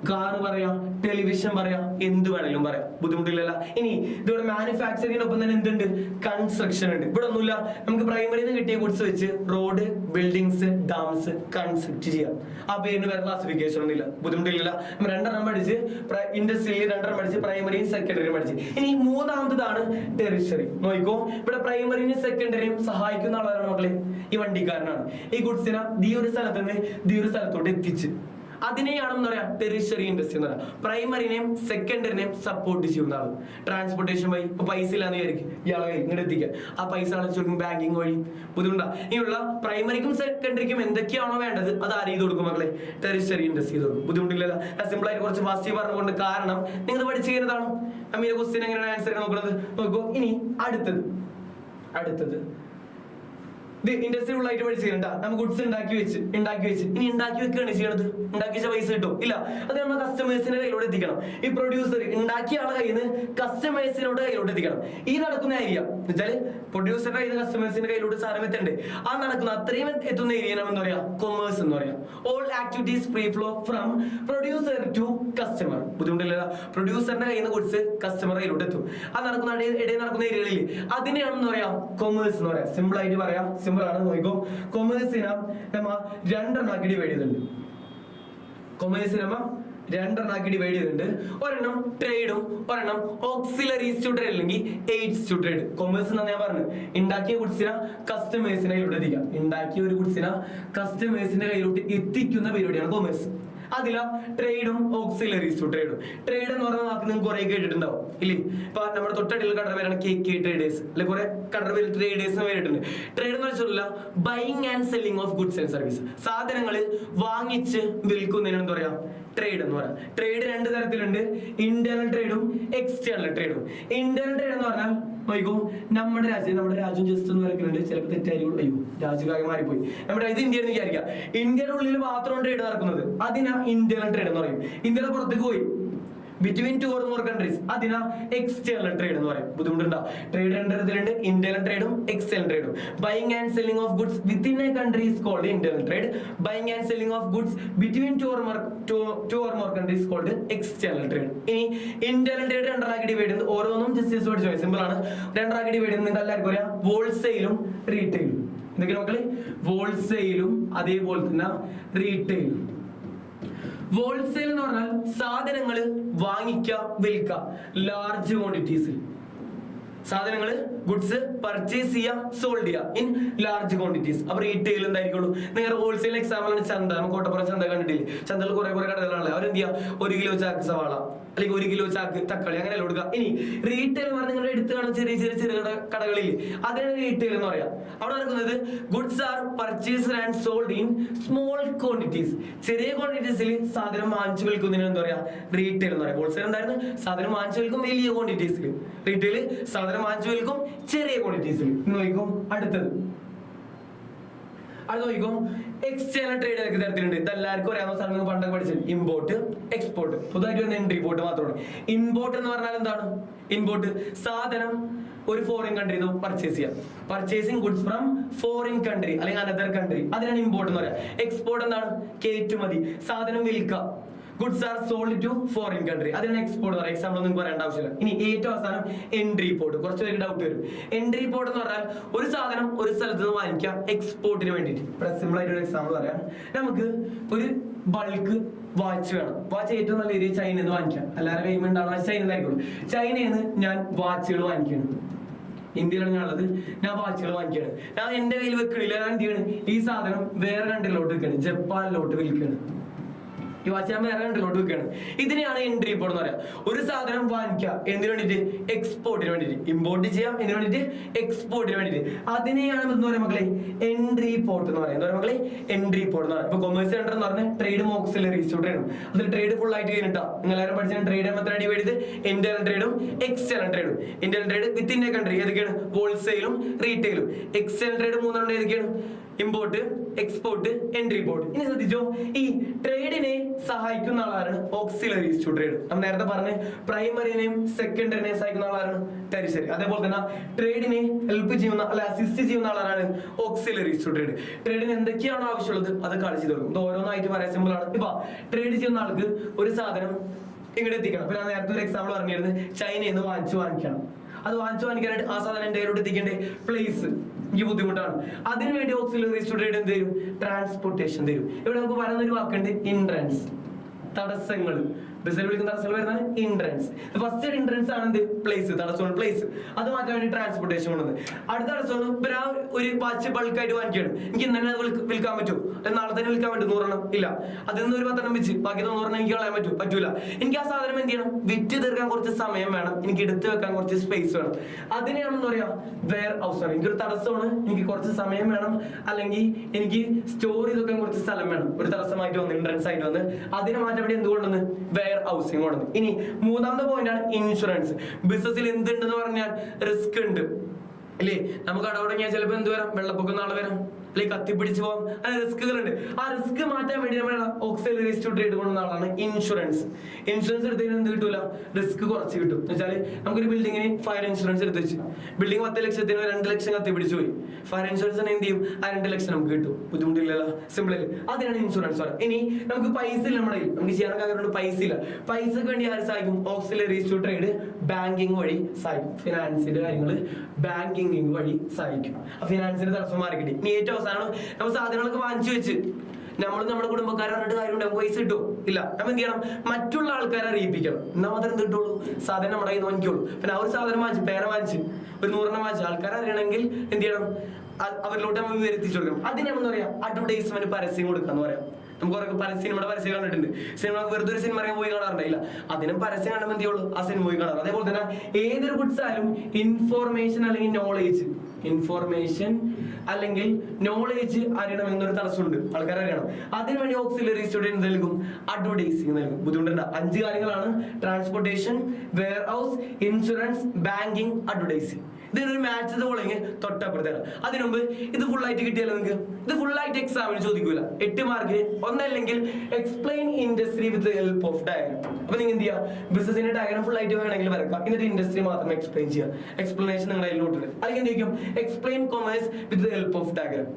കാറ് പറയാം, ടെലിവിഷൻ പറയാം, എന്ത് വേണമെങ്കിലും പറയാം. ബുദ്ധിമുട്ടില്ലല്ല. ഇനി ഇതോടെ മാനുഫാക്ചറിങ്ങിനൊപ്പം തന്നെ എന്തുണ്ട്? കൺസ്ട്രക്ഷൻ ഉണ്ട്. ഇവിടെ ഒന്നുമില്ല. നമുക്ക് പ്രൈമറിന്ന് കിട്ടിയ ഗുഡ്സ് വെച്ച് റോഡ്, ബിൽഡിങ്സ്, ഡാംസ് കൺസ്ട്രക്ട് ചെയ്യാം. ആ പേരിന് വേറെ ക്ലാസിഫിക്കേഷൻ ഒന്നും ഇല്ല. ബുദ്ധിമുട്ടില്ല. രണ്ടെണ്ണം പഠിച്ച് ഇൻഡസ്ട്രിയിൽ രണ്ടെണ്ണം പഠിച്ച് പ്രൈമറിയും സെക്കൻഡറിയും പഠിച്ച്. ഇനി മൂന്നാമത്തതാണ് ടെറിഷറി. നോക്കിക്കോ, ഇവിടെ പ്രൈമറിയും സെക്കൻഡറിയും സഹായിക്കുന്ന ആളാണ് മക്കളെ ഈ വണ്ടിക്കാരനാണ്. ഈ ഗുഡ്സിനെ ഈ ഒരു സ്ഥലത്ത് നിന്ന് ഈ ഒരു സ്ഥലത്തോട്ട് എത്തിച്ച് അതിനെയാണെന്ന് പറയാം ടെറിഷറി ഇൻഡസ്ട്രി എന്ന് പറയാം. പ്രൈമറിനെയും സെക്കൻഡറിനെയും സപ്പോർട്ട് ചെയ്യുന്ന ആള്. ട്രാൻസ്പോർട്ടേഷൻ വഴി ഇപ്പൊ പൈസ ഇല്ലാന്ന് വിചാരിക്കും, ഇയാളെ ഇങ്ങോട്ട് എത്തിക്കുക. ആ പൈസ അടച്ചു കൊടുക്കും ബാങ്കിങ് വഴി. ബുദ്ധിമുട്ടാ. ഇനിയുള്ള പ്രൈമറിക്കും സെക്കൻഡറിക്കും എന്തൊക്കെയാണോ വേണ്ടത് അത് ആര് ചെയ്ത് കൊടുക്കും മക്കളെ? ടെറിഷറി ഇൻഡസ്ട്രി ചെയ്ത് കൊടുക്കും. ബുദ്ധിമുട്ടില്ലല്ലോ. സിമ്പിൾ ആയിട്ട് കുറച്ച് ഫാസ്റ്റ് പറഞ്ഞുകൊണ്ട്, കാരണം നിങ്ങൾ പഠിച്ചു കഴിഞ്ഞതാണ്. അമ്മീന്റെ ക്വസ്റ്റ്യൻ എങ്ങനെയാണ് ആൻസർ നോക്കുന്നത് നോക്കൂ. ഇനി അടുത്തത് ഇൻഡസ്ട്രി ഉള്ളായിട്ട് പഠിച്ചിട്ടുണ്ടാ. നമുക്ക് ഗുഡ്സ് ഉണ്ടാക്കി വെച്ച് ഇനി ഉണ്ടാക്കി വെക്കുകയാണ് ചെയ്യണത്. ഉണ്ടാക്കി വെച്ച പൈസ കിട്ടും ഇല്ല. അത് നമ്മൾ കസ്റ്റമേഴ്സിന്റെ കയ്യിലോട്ട് എത്തിക്കണം. ഈ പ്രൊഡ്യൂസർ ഉണ്ടാക്കിയ ആളെ കയ്യിൽ നിന്ന് കസ്റ്റമേഴ്സിനോട് കയ്യിലോട്ട് എത്തിക്കണം. ഈ നടക്കുന്ന ഏരിയ എന്ന് വെച്ചാൽ പ്രൊഡ്യൂസറുടെ കയ്യിൽ നിന്ന് കസ്റ്റമേഴ്സിന്റെ കയ്യിലോട്ട് സാധനം എത്തണ്ടേ. ആ നടക്കുന്ന അത്രയും എത്തുന്ന ഏരിയ എന്ന് പറയാം കൊമേഴ്സ് എന്ന് പറയാം. All activities free flow from producer to customer. ബുദ്ധിമുട്ടില്ല. പ്രൊഡ്യൂസറിന്റെ കയ്യിൽ നിന്ന് ഗുഡ്സ് കസ്റ്റമർ കയ്യിലോട്ട് എത്തും. ആ നടക്കുന്ന ഇടയിൽ നടക്കുന്ന ഏരിയകളിൽ അതിനെയാണെന്ന് പറയാം കൊമേഴ്സ് എന്ന് പറയാം. സിമ്പിൾ ആയിട്ട് പറയാം. സിമ്പിൾ ആണ്. നോക്കിക്കോ, കൊമേഴ്സിനെ നമ്മ രണ്ടെണ്ണാക്കി ഡിവൈഡ് ചെയ്തിട്ടുണ്ട്. ഒരെണ്ണം ട്രേഡും ഒരെണ്ണം ഓക്സിലറീസ് ടു ട്രേഡ് അല്ലെങ്കിൽ എയ്ഡ്സ് ടു ട്രേഡ്. കൊമേഴ്സ് എന്നാണ് ഞാൻ പറഞ്ഞത്. ഉണ്ടാക്കിയ ഗുഡ്സിനെ കസ്റ്റമേഴ്സിന്റെ കയ്യിലോട്ട് എത്തിക്കുക. ഉണ്ടാക്കിയ ഒരു ഗുഡ്സിനെ കസ്റ്റമേഴ്സിന്റെ കയ്യിലോട്ട് എത്തിക്കുന്ന പരിപാടിയാണ് കൊമേഴ്സ്. അതിലാ ട്രേഡും ഓക്സിലറീസ് ടു ട്രേഡും. ട്രേഡ് എന്ന് പറഞ്ഞ വാക്ക് നിങ്ങൾക്ക് കുറെ കേട്ടിട്ടുണ്ടാവും ഇല്ലേ? ഇപ്പൊ നമ്മുടെ തൊട്ടടിയിൽ കടറ പേരാണ് KK ട്രേഡേഴ്സ് അല്ലെ. കുറെ കടറ പേര് ട്രേഡേഴ്സ് പേരിട്ടുണ്ട്. ട്രേഡ് എന്ന് വെച്ചാൽ buying and selling of goods and service. സാധനങ്ങൾ വാങ്ങിച്ച് വിൽക്കുന്നതിന് എന്താ പറയാ? ട്രേഡ് എന്ന് പറയാം. ട്രേഡ് രണ്ട് തരത്തിലുണ്ട്, ഇന്റേണൽ ട്രേഡും എക്സ്റ്റേണൽ ട്രേഡും. ഇന്റേണൽ ട്രേഡ് എന്ന് പറഞ്ഞാൽ നോക്കൂ, നമ്മുടെ രാജ്യം ജസ്റ്റ് ഒന്ന് വരയ്ക്കുന്നുണ്ട്. ചിലപ്പോൾ തെറ്റായിരിക്കും. അയ്യോ, രാജ്യകാര്യം മാറിപ്പോയി. നമ്മുടെ ഇത് ഇന്ത്യ എന്ന് വിചാരിക്കുക. ഇന്ത്യയുടെ ഉള്ളിൽ മാത്രം ട്രേഡ് നടക്കുന്നത് അതിനാ ഇന്റേണൽ ട്രേഡ് എന്ന് പറയും. ഇന്ത്യയുടെ പുറത്തേക്ക് പോയി between two or more countries അതിനാ എക്സ്റ്റേണൽ ട്രേഡ് എന്ന് പറയും. ബുദ്ധിമുട്ടുണ്ടോ? ട്രേഡ് രണ്ട് തരത്തിലുണ്ട്, ഇന്റേണൽ ട്രേഡും എക്സ്റ്റേണൽ ട്രേഡും. Buying and selling of goods within a country is called internal trade. Buying and selling of goods between two or more countries called external trade. ഇനി internal trade രണ്ടാക്കി divide ചെയ്യുന്നത് ഓരോന്നും just പഠിച്ചു. Simple ആണ്. രണ്ടാക്കി divide ചെയ്യുന്നത് നിങ്ങൾക്ക് എല്ലാവർക്കും അറിയാം. ഹോൾസെയിലും റീറ്റെയിലും. എന്തൊക്കെയാണ് മക്കളെ? ഹോൾസെയിലും അതേപോലെ തന്നെ റീറ്റെയിലും. ഹോൾസെയിൽ എന്ന് പറഞ്ഞാൽ സാധനങ്ങൾ വാങ്ങിക്കുക വിൽക്കുക ലാർജ് ക്വാണ്ടിറ്റീസിൽ. സാധനങ്ങൾ ഗുഡ്സ് പർച്ചേസ് ചെയ്യാം, സോൾഡ് ചെയ്യാം ഇൻ ലാർജ് ക്വാണ്ടിറ്റീസ്. അപ്പൊ റീറ്റെയിൽ എന്തായിരിക്കുള്ളൂ? നിങ്ങളുടെ ഹോൾസെയിൽ എക്സാമ്പിൾ ആണ് ചന്ത. നമുക്ക് കോട്ടപ്പുറം ചന്ത കണ്ടിട്ടില്ലേ? ചന്തയിൽ കുറെ കടകളാണല്ലോ. അവരെന്ത് ചെയ്യുക? 1 കിലോ ചാക്ക് സവാള അല്ലെങ്കിൽ 1 കിലോ ചാക്ക് തക്കാളി അങ്ങനെയല്ല കൊടുക്കുക. ഇനി റീറ്റെയിൽ പറഞ്ഞാൽ നിങ്ങളുടെ എടുത്ത് കാണുന്ന ചെറിയ കടകളിൽ അതിനാണ് റീറ്റെയിൽ എന്ന് പറയാം. അവിടെ നടക്കുന്നത് goods are purchased and sold in small quantities. ചെറിയ ക്വാണ്ടിറ്റീസിൽ സാധനം വാങ്ങിച്ചു വിൽക്കുന്നതിന് എന്താ പറയാ? റീറ്റെയിൽ എന്ന് പറയാം. ഹോൾസെയിൽ എന്തായിരുന്നു? സാധനം വാങ്ങിച്ചു വിൽക്കും വലിയ ക്വാണ്ടിറ്റീസിൽ. റീറ്റെയിൽ സാധനം വാങ്ങിച്ചു വിൽക്കും ചെറിയ ക്വാണ്ടിറ്റീസിൽ. നോക്കും അടുത്തത് നോക്കും എക്സ്റ്റേണൽ ട്രേഡ് ഏതൊക്കെ തരത്തിലുണ്ട്? ഇതെല്ലാവർക്കും അറിയാവുന്ന സാധനം പണ്ടൊക്കെ പഠിച്ചത്. Import, export. പുതുതായിട്ട് വന്ന എൻട്രി പോർട്ട് മാത്രമാണ്. ഇമ്പോർട്ട് എന്ന് പറഞ്ഞാൽ എന്താണ്? ഇമ്പോർട്ട് സാധനം ഒരു ഫോറിൻ കൺട്രിയിൽ നിന്ന് പർച്ചേസ് ചെയ്യാം. Purchasing goods from foreign country അല്ലെങ്കിൽ അനദർ കൺട്രി, അതിനാണ് ഇമ്പോർട്ട് എന്ന് പറയാം. എക്സ്പോർട്ട് എന്താണ്? കയറ്റുമതി, സാധനം വിൽക്കുക. Goods are sold to foreign country, അതിനാണ് എക്സ്പോർട്ട് എന്ന് പറയുക. എക്സാമ്പിൾ നിങ്ങൾക്ക് പറയേണ്ട ആവശ്യമില്ല. ഇനി ഏറ്റവും അവസാനം എൻട്രി പോർട്ട്. കുറച്ച് പേർക്ക് ഡൗട്ട് വരും. എൻട്രി പോർട്ട് എന്ന് പറഞ്ഞാൽ ഒരു സാധനം ഒരു സ്ഥലത്ത് നിന്ന് വാങ്ങിക്കാം എക്സ്പോർട്ടിന് വേണ്ടിയിട്ട്. സിമ്പിൾ ആയിട്ട് ഒരു എക്സാമ്പിൾ പറയാം. നമുക്ക് ഒരു ബൾക്ക് വാച്ച് വേണം. വാച്ച് ഏറ്റവും നല്ല ഏരിയ ചൈനയിൽ നിന്ന് വാങ്ങിക്കാം. എല്ലാവരും കൈമ ഉണ്ടാവുന്ന ചൈനയിൽ ആയിക്കോളും. ചൈനയിൽ നിന്ന് ഞാൻ വാച്ചുകൾ വാങ്ങിക്കണം. ഇന്ത്യയിലാണ് ഞാനുള്ളത്. ഞാൻ വാച്ചുകൾ വാങ്ങിക്കുകയാണ്. ഞാൻ എന്റെ കയ്യിൽ വെക്കണില്ല. ഞാൻ എന്ത് ചെയ്യണം, ഈ സാധനം വേറെ കണ്ടിലോട്ട് വെക്കണം, ജപ്പാനിലോട്ട് വിൽക്കണം. ഈ വാച്ച് ഞാൻ വേറെ കണ്ടിലോട്ട് വെക്കുകയാണ്. ഇതിനെയാണ് എൻട്രി പോർട്ട് എന്ന് പറയാം. ഒരു സാധനം വാങ്ങിക്കുക എന്തിനു വേണ്ടിയിട്ട്? എക്സ്പോർട്ടിന് വേണ്ടിയിട്ട്. ഇമ്പോർട്ട് ചെയ്യാം എന്തിനു വേണ്ടിയിട്ട്? എക്സ്പോർട്ടിന് വേണ്ടിയിട്ട്. അതിനെയാണ് എന്ന് പറയാം മക്കളെ എൻട്രി പോർട്ട് എന്ന് പറയാം. എന്താ പറയുക മക്കളെ? എൻട്രി പോർട്ട് എന്ന് പറയാം. ഇപ്പൊ കൊമേഴ്സ് സെന്റർ എന്ന് പറഞ്ഞാൽ ട്രേഡ് ഓക്സിലറി ഇൻസ്റ്റിറ്റ്യൂട്ട് ആണ്. അതിൽ ട്രേഡ് ഫുൾ ആയിട്ട് കഴിഞ്ഞിട്ടാ നിങ്ങൾ എല്ലാവരും പഠിച്ചാൽ ട്രേഡ് മെത്തേഡ് ഡിവൈഡ് ചെയ്ത് ഇന്ത്യൻ ട്രേഡും എക്സ്റ്റേണൽ ട്രേഡും. Indian trade with India country ഏതൊക്കെയാണ്? ഹോൾസെയിലും റീറ്റെയിലും. എക്സ്റ്റേണൽ ട്രേഡ് മൂന്നെണ്ണം ഏതൊക്കെയാണ്? Import, export, entry port. ഇനി ശ്രദ്ധിച്ചോ, ഈ ട്രേഡിനെ സഹായിക്കുന്ന ആളാണ് ഓക്സിലറി ട്രേഡ്. നമ്മൾ നേരത്തെ പറഞ്ഞ പ്രൈമറിനെയും സെക്കൻഡറിനെയും സഹായിക്കുന്ന ആളാണ് ടെറിഷറി. അതേപോലെ തന്നെ ട്രേഡിനെ ഹെൽപ്പ് ചെയ്യുന്ന അല്ലെ അസിസ്റ്റ് ചെയ്യുന്ന ആളാണ് ഓക്സിലറി ട്രേഡ്. ട്രേഡിന് എന്തൊക്കെയാണോ ആവശ്യമുള്ളത് അത് കളിച്ചു തീർക്കും. ഇത് ഓരോന്നായിട്ട് പറയാൻ സിമ്പിൾ ആണ്. ഇപ്പൊ ട്രേഡ് ചെയ്യുന്ന ആൾക്ക് ഒരു സാധനം ഇങ്ങോട്ട് എത്തിക്കണം. അപ്പൊ ഞാൻ നേരത്തെ ഒരു എക്സാമ്പിൾ പറഞ്ഞിരുന്നത് ചൈനയിൽ നിന്ന് വാങ്ങിക്കണം. അത് വാങ്ങിക്കാനായിട്ട് ആ സാധനം എന്റെ കയ്യിലോട്ട് എത്തിക്കേണ്ട പ്ലേസ് എനിക്ക് ബുദ്ധിമുട്ടാണ്. അതിനുവേണ്ടി ഓക്സിലറി ട്രേഡ് എന്ത് തരും? ട്രാൻസ്പോർട്ടേഷൻ തരും. ഇവിടെ നമുക്ക് പറയുന്ന ഒരു വാക്കുണ്ട് ഇൻട്രൻസ്, തടസ്സങ്ങൾ. ബസ്സിൽ വിളിക്കുന്ന തടസ്സങ്ങൾ വരുന്നതാണ് ഇൻട്രൻസ്. ഫസ്റ്റ് ഇൻട്രൻസ് ആണ് എന്ത്? പ്ലേസ്, തടസ്സമാണ് പ്ലേസ്. അത് മാറ്റാൻ വേണ്ടി ട്രാൻസ്പോർട്ടേഷൻ കൊണ്ടുവന്നത്. അടുത്ത തടസ്സമാണ് ഇപ്പൊ ഞാൻ ഒരു വാച്ച് ബൾക്കായിട്ട് വാങ്ങിക്കുകയാണ്. എനിക്ക് ഇന്ന് തന്നെ വിൽക്കാൻ പറ്റും, നാളെ തന്നെ വിൽക്കാൻ പറ്റും 100 ഇല്ല. അതിൽ നിന്ന് ഒരു 10 വെച്ച് ബാക്കി 100 എനിക്ക് കളയാൻ പറ്റൂല. എനിക്ക് ആ സാധനം എന്ത് ചെയ്യണം? വിറ്റ് തീർക്കാൻ കുറച്ച് സമയം വേണം, എനിക്ക് എടുത്തു വെക്കാൻ കുറച്ച് സ്പേസ് വേണം. അതിനെയാണെന്ന് പറയാ വെയർ ഹൗസ് ആണ്. എനിക്കൊരു തടസ്സമാണ്, എനിക്ക് കുറച്ച് സമയം വേണം, അല്ലെങ്കിൽ എനിക്ക് സ്റ്റോർ ചെയ്ത് വെക്കാൻ കുറച്ച് സ്ഥലം വേണം. ഒരു തടസ്സമായിട്ട് വന്ന് ഇൻട്രൻസ് ആയിട്ട് വന്ന് അതിനെ മാറ്റാൻ വേണ്ടി എന്തുകൊണ്ടെന്ന്? വെയർ ഹൗസിംഗ് കൊണ്ടെന്ന്. ഇനി മൂന്നാമത്തെ പോയിന്റ് ആണ് ഇൻഷുറൻസ്. ബിസിനസ്സിൽ എന്തുണ്ടെന്ന് പറഞ്ഞാൽ റിസ്ക് ഉണ്ട് അല്ലേ? നമുക്ക് അടവടങ്ങിയാൽ ചിലപ്പോൾ എന്ത് വരാം? വെള്ളപ്പൊക്കം നാളെ വരാം, അല്ലെങ്കിൽ കത്തിപ്പിടിച്ച് പോകാം. അങ്ങനെ റിസ്കുകളുണ്ട്. ആ റിസ്ക് മാറ്റാൻ വേണ്ടി നമ്മൾ ഓക്സിലറി ട്രേഡ് കൊണ്ടുവന്ന ആളാണ് ഇൻഷുറൻസ്. ഇൻഷുറൻസ് എടുത്തതിന് എന്ത് കിട്ടൂല? റിസ്ക് കുറച്ച് കിട്ടും. എന്ന് വെച്ചാൽ നമുക്കൊരു ബിൽഡിങ്ങിന് ഫയർ ഇൻഷുറൻസ് എടുത്ത് വെച്ച് ബിൽഡിംഗ് 10 ലക്ഷത്തിന് 2 ലക്ഷം കത്തിപ്പിടിച്ച് പോയി. ഫയർ ഇൻഷുറൻസിന് എന്ത് ചെയ്യും? ആ 2 ലക്ഷം നമുക്ക് കിട്ടും. ബുദ്ധിമുട്ടില്ലല്ലോ, സിമ്പിൾ അല്ലേ? അതിനാണ് ഇൻഷുറൻസ് പറയുന്നത്. ഇനി നമുക്ക് പൈസ ഇല്ല, നമ്മുടെ നമുക്ക് ചെയ്യാനൊക്കെ ആഗ്രഹമുണ്ട്, പൈസ ഇല്ല. പൈസക്ക് വേണ്ടി ആര് സഹായിക്കും? ഓക്സിലറി ട്രേഡ് ബാങ്കിങ് വഴി സഹായിക്കും. ഫിനാൻസിന്റെ കാര്യങ്ങൾ ബാങ്കിങ് വഴി സഹായിക്കും. ആ ഫിനാൻസിന്റെ തടസ്സം മാറി കിട്ടി. ഇനി ഏറ്റവും അവസാനം നമ്മൾ സാധനങ്ങളൊക്കെ വാങ്ങിച്ചു വെച്ച് നമ്മൾ നമ്മുടെ കുടുംബക്കാരെ പറഞ്ഞിട്ട് കാര്യമുണ്ട്, നമുക്ക് പൈസ കിട്ടുമോ? ഇല്ല. നമ്മൾ എന്ത് ചെയ്യണം? മറ്റുള്ള ആൾക്കാരെ അറിയിപ്പിക്കണം. എന്നാൽ മാത്രം എന്ത് കിട്ടുള്ളൂ? സാധനം നമ്മുടെ കയ്യിൽ നിന്ന് വാങ്ങിക്കുള്ളൂ. പിന്നെ ആ ഒരു സാധനം വാങ്ങിച്ച് പേന വാങ്ങിച്ച് ഒരു 100 വാങ്ങിച്ച് ആൾക്കാരെ അറിയണമെങ്കിൽ എന്ത് ചെയ്യണം? അവരിലോട്ട് നമ്മൾ വിവരിച്ചു കൊടുക്കണം. അതിനെന്ന് പറയാം അഡ്വർടൈസ്മെന്റ്, പരസ്യം കൊടുക്കാന്ന് പറയാം. നമുക്ക് കുറെ സിനിമയുടെ പരസ്യം കണ്ടിട്ടുണ്ട്. സിനിമ വെറുതെ ഒരു സിനിമ പോയി കാണാറുണ്ടായില്ല, അതിനും പരസ്യം കാണുമ്പോൾ എന്ത് ചെയ്യുള്ളൂ? ആ സിനിമ പോയി കാണാറ്. അതേപോലെ തന്നെ ഏതൊരു ഗുഡ്സ് ആയാലും ഇൻഫോർമേഷൻ അല്ലെങ്കിൽ നോളേജ് അറിയണം എന്നൊരു തടസ്സമുണ്ട്, ആൾക്കാർ അറിയണം. അതിനുവേണ്ടി ഓക്സിലറി സ്റ്റുഡൻറ് നൽകും, അഡ്വർടൈസിംഗ് നൽകും. ബുദ്ധിമുട്ടുണ്ട്. 5 കാര്യങ്ങളാണ്: transportation, warehouse, insurance, banking, advertising. ഇതിനൊരു മാച്ച് പോലെങ്കിൽ തൊട്ടപ്പുറത്തേക്ക്. അതിനു മുമ്പ് ഇത് ഫുൾ ആയിട്ട് കിട്ടിയാലോ നിങ്ങൾക്ക്? ഇത് ഫുൾ ആയിട്ട് എക്സാമിന് ചോദിക്കൂല. 8 മാർക്കിന് ഒന്നല്ലെങ്കിൽ explain industry with help of diagram. അപ്പൊ നിങ്ങൾ എന്ത് ചെയ്യുക? ബിസിനസിന്റെ ഡയഗ്രാം ഫുൾ ആയിട്ട് വേണമെങ്കിൽ വരക്കാം, എന്നിട്ട് ഇൻഡസ്ട്രി മാത്രം എക്സ്പ്ലെയിൻ ചെയ്യുക. എക്സ്പ്ലനേഷൻ നിങ്ങൾ അതിലോട്ടുണ്ട്. അല്ലെങ്കിൽ എന്ത് ചെയ്യും? Explain commerce with help of diagram.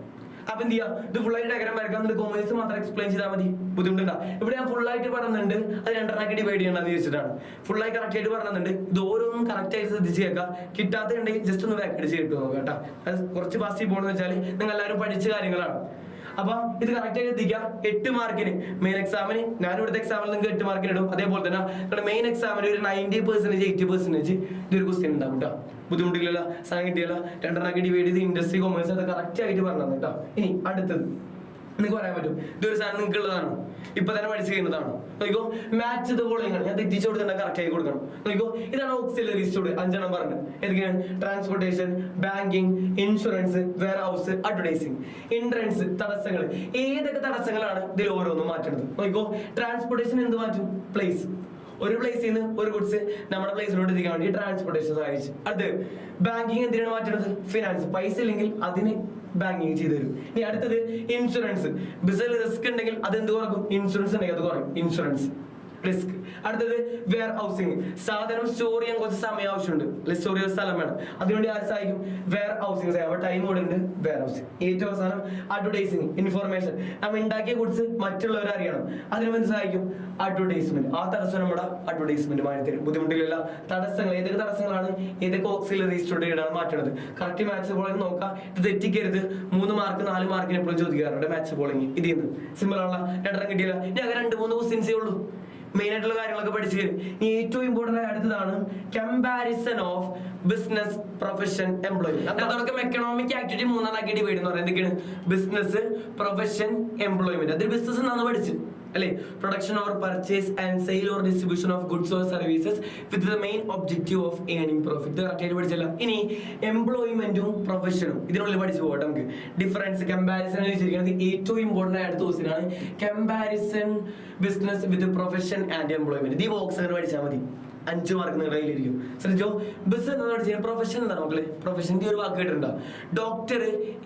അപ്പൊ എന്ത് ചെയ്യാം? ഇത് ഫുൾ ആയിട്ട് ഡയഗ്രാം വരക്കാം, കൊമേഴ്സ് മാത്രം എക്സ്പ്ലെയിൻ ചെയ്താൽ മതി. ബുദ്ധിമുട്ടുണ്ടാ? ഇവിടെ ഞാൻ ഫുൾ ആയിട്ട് പറഞ്ഞിട്ടുണ്ട്, അത് 2 ഡിവൈഡ് ചെയ്യണമെന്ന് ചോദിച്ചിട്ടാണ്. ഫുൾ ആയി കറക്റ്റ് ആയിട്ട് പറഞ്ഞിട്ടുണ്ട്. ഇത് ഓരോന്നും കറക്റ്റ് ആയിട്ട് ശ്രദ്ധിച്ച് കേൾക്കാം. കിട്ടാത്തുണ്ടെങ്കിൽ ജസ്റ്റ് ഒന്ന് വാക്കടിച്ച് കേട്ടു നോക്കാം കേട്ടോ. അത് കുറച്ച് പാസ് പോകണമെന്ന് വെച്ചാൽ നിങ്ങൾ എല്ലാവരും പഠിച്ച കാര്യങ്ങളാണ്. അപ്പൊ ഇത് കറക്റ്റ് ആയിട്ട് എത്തിക്കാം. 8 മാർക്കിന് മെയിൻ എക്സാമിന്, ഞാൻ ഇവിടുത്തെ എക്സാമിൽ നിങ്ങൾക്ക് 8 മാർക്കിന് ഇടും. അതേപോലെ തന്നെ നിങ്ങളുടെ മെയിൻ എക്സാമിന് ഒരു 90% 80% ഇതൊരു ക്വസ്റ്റ്യൻ ഉണ്ടാവും കേട്ടോ. ബുദ്ധിമുട്ടില്ലല്ലോ, സാധനം കിട്ടിയല്ലോ. 2 ഡിവൈഡ് ചെയ്ത് ഇൻഡസ്ട്രി, കൊമേഴ്സ് അത് കറക്റ്റ് ആയിട്ട് പറഞ്ഞു കേട്ടോ. ഇനി അടുത്തത് നിങ്ങൾക്ക് പറയാൻ പറ്റും ഇതൊരു സാധനം നിങ്ങൾക്ക് ഉള്ളതാണ്, ഇപ്പൊ തന്നെ പഠിച്ചു കഴിയുന്നതാണ്. നോക്കിക്കോ, മാച്ച് ദ ഫോളോയിങ് ആണ്. ഞാൻ തെറ്റിച്ചു കൊടുത്തിട്ട് കറക്റ്റ് ആയി കൊടുക്കണം. നോക്കിക്കോ, ഇതാണ് ഓക്സിലറി സ്റ്റുഡ്. 5 പറഞ്ഞു. ഏതൊക്കെയാണ്? Transportation, banking, insurance, warehouse, advertising. Hindrance, തടസ്സങ്ങൾ. ഏതൊക്കെ തടസ്സങ്ങളാണ് ഇതിൽ ഓരോന്നും മാറ്റുന്നത്? നോക്കിക്കോ, ട്രാൻസ്പോർട്ടേഷൻ എന്ത് മാറ്റും? പ്ലേസ്. ഒരു പ്ലേസിൽ നിന്ന് ഒരു ഗുഡ്സ് നമ്മുടെ പ്ലേസിലോട്ട് എത്തിക്കാൻ വേണ്ടി ട്രാൻസ്പോർട്ടേഷൻ സഹായിച്ചു. അത് ബാങ്കിങ് എന്തിനാണ് മാറ്റുന്നത്? ഫിനാൻസ്. പൈസ ഇല്ലെങ്കിൽ അതിന് ബാങ്കിങ് ചെയ്തു തരും. ഇനി അടുത്തത് ഇൻഷുറൻസ്. ബിസിനസ് റിസ്ക് ഉണ്ടെങ്കിൽ അത് എന്ത് കുറക്കും? ഇൻഷുറൻസ് ഉണ്ടെങ്കിൽ അത് കുറയും. Insurance risk. അടുത്തത് വെയർ ഹൗസിംഗ്. സാധനം സ്റ്റോർ ചെയ്യാൻ കുറച്ച് സമയം ആവശ്യമുണ്ട്, സ്റ്റോർ ചെയ്യാൻ സ്ഥലം വേണം. അതിനുവേണ്ടി ആര് സഹായിക്കും? വെയർ ഹൗസിംഗ് സഹായിക്കും. അപ്പോൾ ടൈം കൂടെ ഉണ്ട് വെയർ ഹൗസിംഗ്. ഏറ്റവും അവസാനം അഡ്വർടൈസിംഗ്, ഇൻഫോർമേഷൻ. നമ്മൾ ഉണ്ടാക്കിയ ഗുഡ്സ് മറ്റുള്ളവർ അറിയണം, അതിനു വേണ്ടി സഹായിക്കും അഡ്വർടൈസ്മെന്റ്. ആ തടസ്സം നമ്മുടെ അഡ്വർടൈസ്മെന്റ് മാറ്റി തരും. ബുദ്ധിമുട്ടില്ല. തടസ്സങ്ങൾ ഏതൊക്കെ തടസ്സങ്ങളാണ്, ഏതൊക്കെ ഓക്സിലറി സ്റ്റുഡിയോയാണ് മാറ്റുന്നത്. കറക്റ്റ് മാത്സ് ബോളിംഗ് നോക്കാം. ഇത് തെറ്റിക്കരുത്. 3 മാർക്ക് 4 മാർക്കിന് എപ്പോഴും ചോദിക്കാറുണ്ട് മാത്സ് ബോളിംഗ്. ഇതിന്ന് സിമ്പിൾ ആണല്ലോ. 2 കിട്ടിയില്ല. ഇനി അങ്ങനെ 2-3 ക്വസ്റ്റ്യൻസേ ഉള്ളൂ. മെയിൻ ആയിട്ടുള്ള കാര്യങ്ങളൊക്കെ പഠിച്ചു തരും. ഇനി ഏറ്റവും ഇമ്പോർട്ടന്റ് ആയ അടുത്തതാണ് comparison of business, profession, employment. അതൊക്കെ എക്കണോമിക് ആക്ടിവിറ്റി 3 ഡിവൈഡ് എന്ന് പറയുന്നത് എന്തൊക്കെയാണ്? Business, profession, employment. അതിൽ ബിസിനസ് എന്നാണ് പഠിച്ചു അല്ലെ? Production or purchase and sale or distribution of goods or services with the main objective of earning profit. Correct ആയിട്ട് പഠിച്ചല്ല. ഇനി എംപ്ലോയ്മെന്റും പ്രൊഫഷനും ഇതിനുള്ളിൽ പഠിച്ചു പോകട്ടെ നമുക്ക്. ഡിഫറൻസ് കമ്പാരിസൺ ചോദിക്കുന്നത് ഏറ്റവും ഇമ്പോർട്ടന്റ് ആയിട്ട് ക്വസ്റ്റ്യനാണ്. Comparison business with profession and employment. ഈ ബോക്സ് അങ്ങനെ പഠിച്ചാൽ മതി. 5 മാർക്ക് നിങ്ങളുടെ കയ്യിലിരിക്കും. ശ്രദ്ധിച്ചോ. ബിസിനസ് എന്താ പഠിച്ചത്? പ്രൊഫഷൻ എന്താണ് മക്കളെ? പ്രൊഫഷന്റെ ഒരു വാക്ക് കേട്ടിട്ടുണ്ടോ? ഡോക്ടർ,